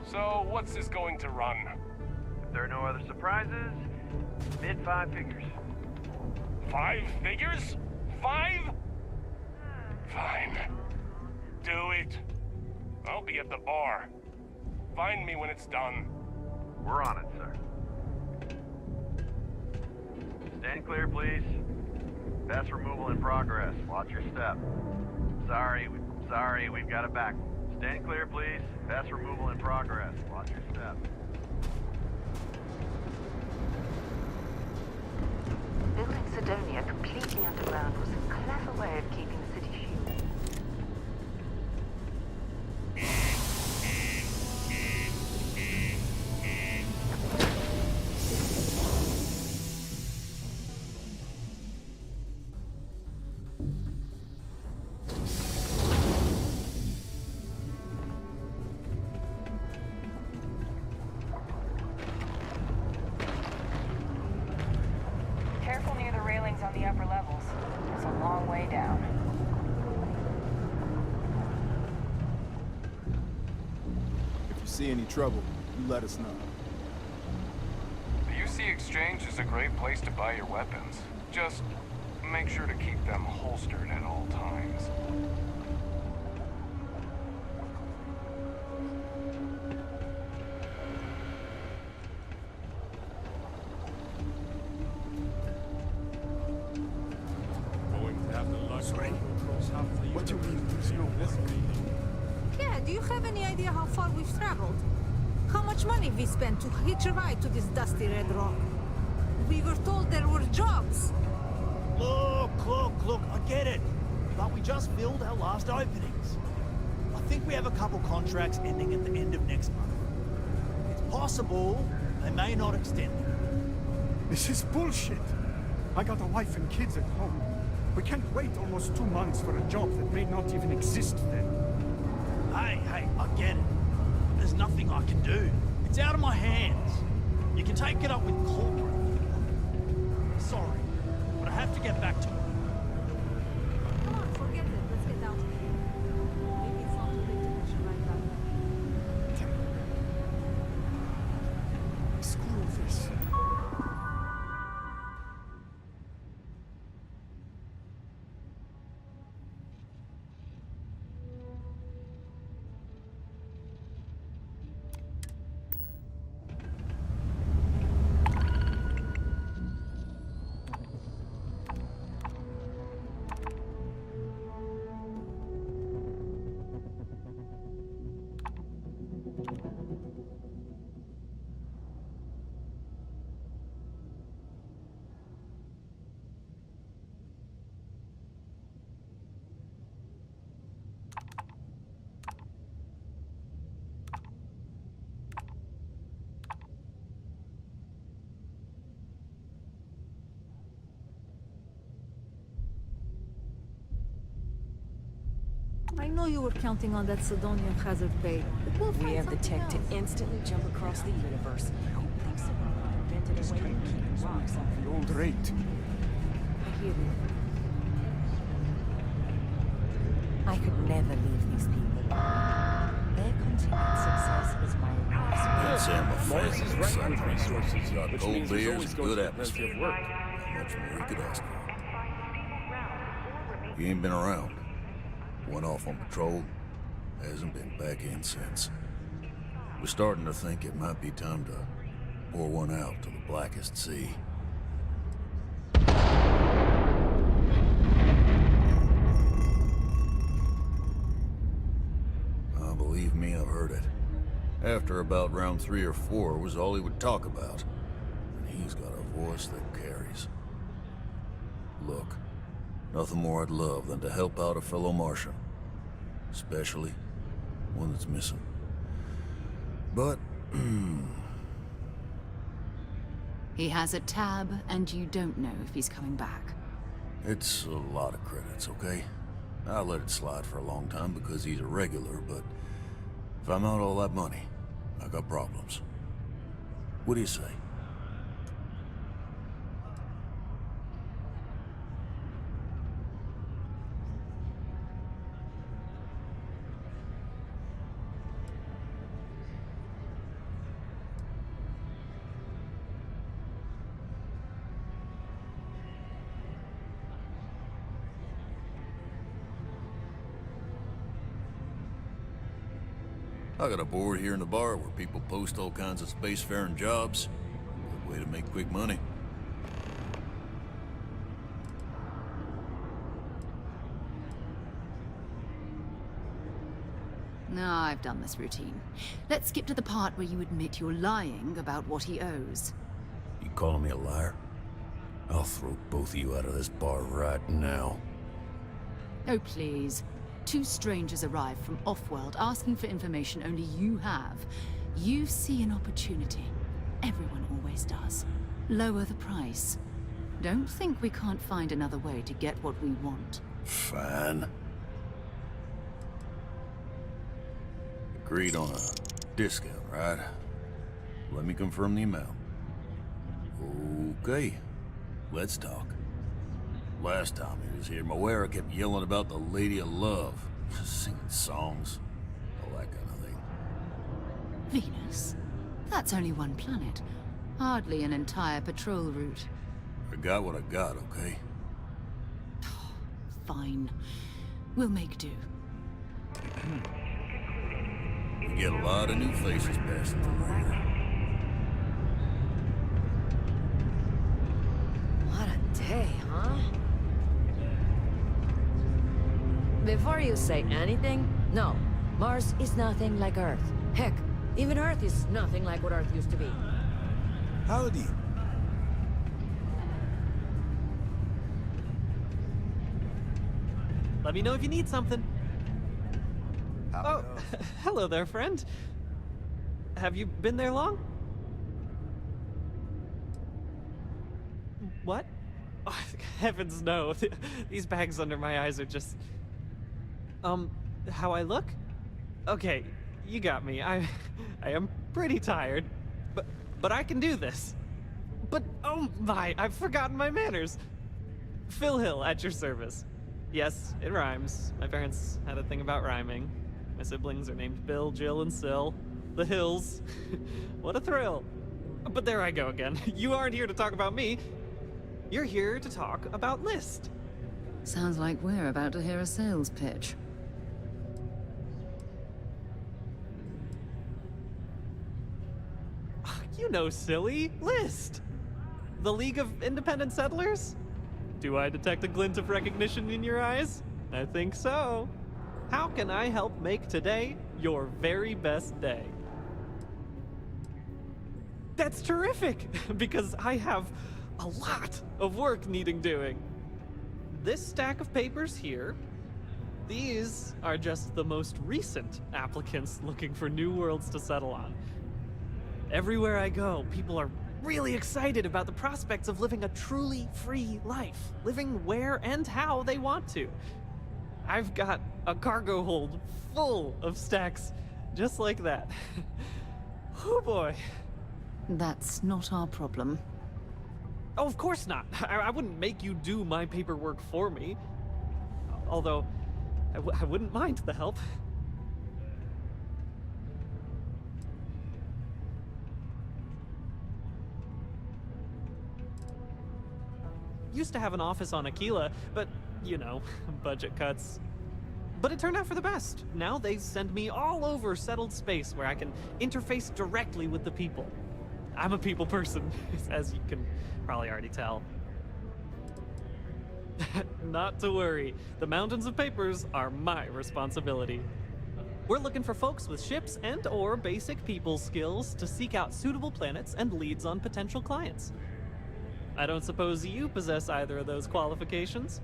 So, what's this going to run? If there are no other surprises, mid 5 figures. 5 figures? 5? Fine. Do it. I'll be at the bar. Find me when it's done. We're on it, sir. Stand clear, please. Vest removal in progress. Watch your step. Sorry, we've got it back. Stand clear, please. Vest removal in progress. Watch your step. Building Sidonia completely underground was a clever way of keeping the city shielded. Careful near the railings on the upper levels. It's a long way down. If you see any trouble, you let us know. The UC Exchange is a great place to buy your weapons. Just make sure to keep them holstered at all times. What do you mean, losing your work? Yeah, do you have any idea how far we've traveled? How much money we spent to hitch a ride to this dusty red rock? We were told there were jobs. Look, I get it. But we just filled our last openings. I think we have a couple contracts ending at the end of next month. It's possible they may not extend them. This is bullshit. I got a wife and kids at home. We can't wait almost 2 months for a job that may not even exist then. Hey, I get it. There's nothing I can do. It's out of my hands. You can take it up with corporate if you want. Sorry, but I have to get back to work. Come on, forget it. Let's get out of here. Maybe it's not too late to push it right back. Screw this. I know you were counting on that Sidonian hazard pay, but we'll We find have the something tech else. to instantly jump across the universe. Thanks to invented a way to keep rocks off The old rate. I hear you. I could never leave these people behind. Their continued success is my life's Can't say I'm a Mars fan is of right side with resources, resources. Got which gold means there's beers, always good going to be atmosphere. plenty of work. How much more you could ask for? You ain't been around. Went off on patrol. Hasn't been back in since. We're starting to think it might be time to pour one out to the blackest sea. Believe me, I've heard it. After about round 3 or 4 was all he would talk about. And he's got a voice that carries. Look, nothing more I'd love than to help out a fellow Martian. Especially one that's missing. But, He has a tab, and you don't know if he's coming back. it's a lot of credits, okay? I let it slide for a long time because he's a regular, but if I'm out all that money, I got problems. What do you say? I got a board here in the bar where people post all kinds of spacefaring jobs. Good way to make quick money. No, I've done this routine. Let's skip to the part where you admit you're lying about what he owes. You calling me a liar? I'll throw both of you out of this bar right now. Oh, please. 2 strangers arrive from off-world asking for information only you have. You see an opportunity. Everyone always does. Lower the price. Don't think we can't find another way to get what we want. Fine. Agreed on a discount, right? Let me confirm the amount. Okay, let's talk. Last time he was here, Moira kept yelling about the Lady of Love, singing songs, all that kind of thing. Venus? That's only one planet. Hardly an entire patrol route. I got what I got, okay? Fine. We'll make do. We get a lot of new faces passing through here. What a day, huh? Before you say anything, no. Mars is nothing like Earth. Heck, even Earth is nothing like what Earth used to be. Howdy. Let me know if you need something. Oh, hello there, friend. Have you been there long? What? Oh, heavens no. These bags under my eyes are just... how I look? Okay, you got me. I am pretty tired, but I can do this. But, oh my, I've forgotten my manners. Phil Hill, at your service. Yes, it rhymes. My parents had a thing about rhyming. My siblings are named Bill, Jill, and Sil. The Hills. What a thrill. But there I go again. You aren't here to talk about me. You're here to talk about List. Sounds like we're about to hear a sales pitch. You know, silly. List. The League of Independent Settlers? Do I detect a glint of recognition in your eyes? I think so. How can I help make today your very best day? That's terrific, because I have a lot of work needing doing. This stack of papers here, these are just the most recent applicants looking for new worlds to settle on. Everywhere I go, people are really excited about the prospects of living a truly free life, living where and how they want to. I've got a cargo hold full of stacks just like that. Oh boy. That's not our problem. Oh, of course not. I wouldn't make you do my paperwork for me. Although, I wouldn't mind the help. Used to have an office on Aquila, but, you know, budget cuts. But it turned out for the best. Now they send me all over settled space where I can interface directly with the people. I'm a people person, as you can probably already tell. Not to worry. The mountains of papers are my responsibility. We're looking for folks with ships and/or basic people skills to seek out suitable planets and leads on potential clients. I don't suppose you possess either of those qualifications?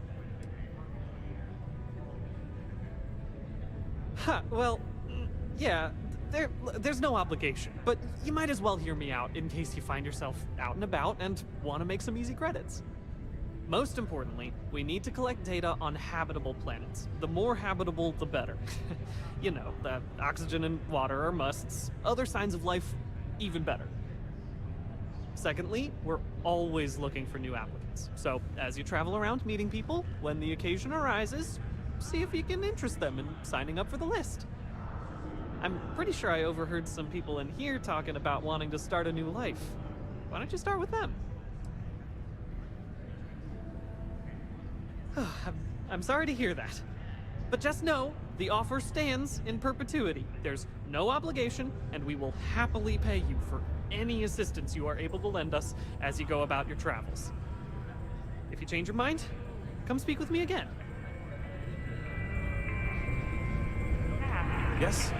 Huh, well, yeah, there's no obligation, but you might as well hear me out in case you find yourself out and about and want to make some easy credits. Most importantly, we need to collect data on habitable planets. The more habitable, the better. You know, the oxygen and water are musts. Other signs of life, even better. Secondly, we're always looking for new applicants. So, as you travel around meeting people, when the occasion arises, see if you can interest them in signing up for the list. I'm pretty sure I overheard some people in here talking about wanting to start a new life. Why don't you start with them? I'm sorry to hear that. But just know, the offer stands in perpetuity. There's no obligation, and we will happily pay you for any assistance you are able to lend us as you go about your travels. If you change your mind, come speak with me again. Yes?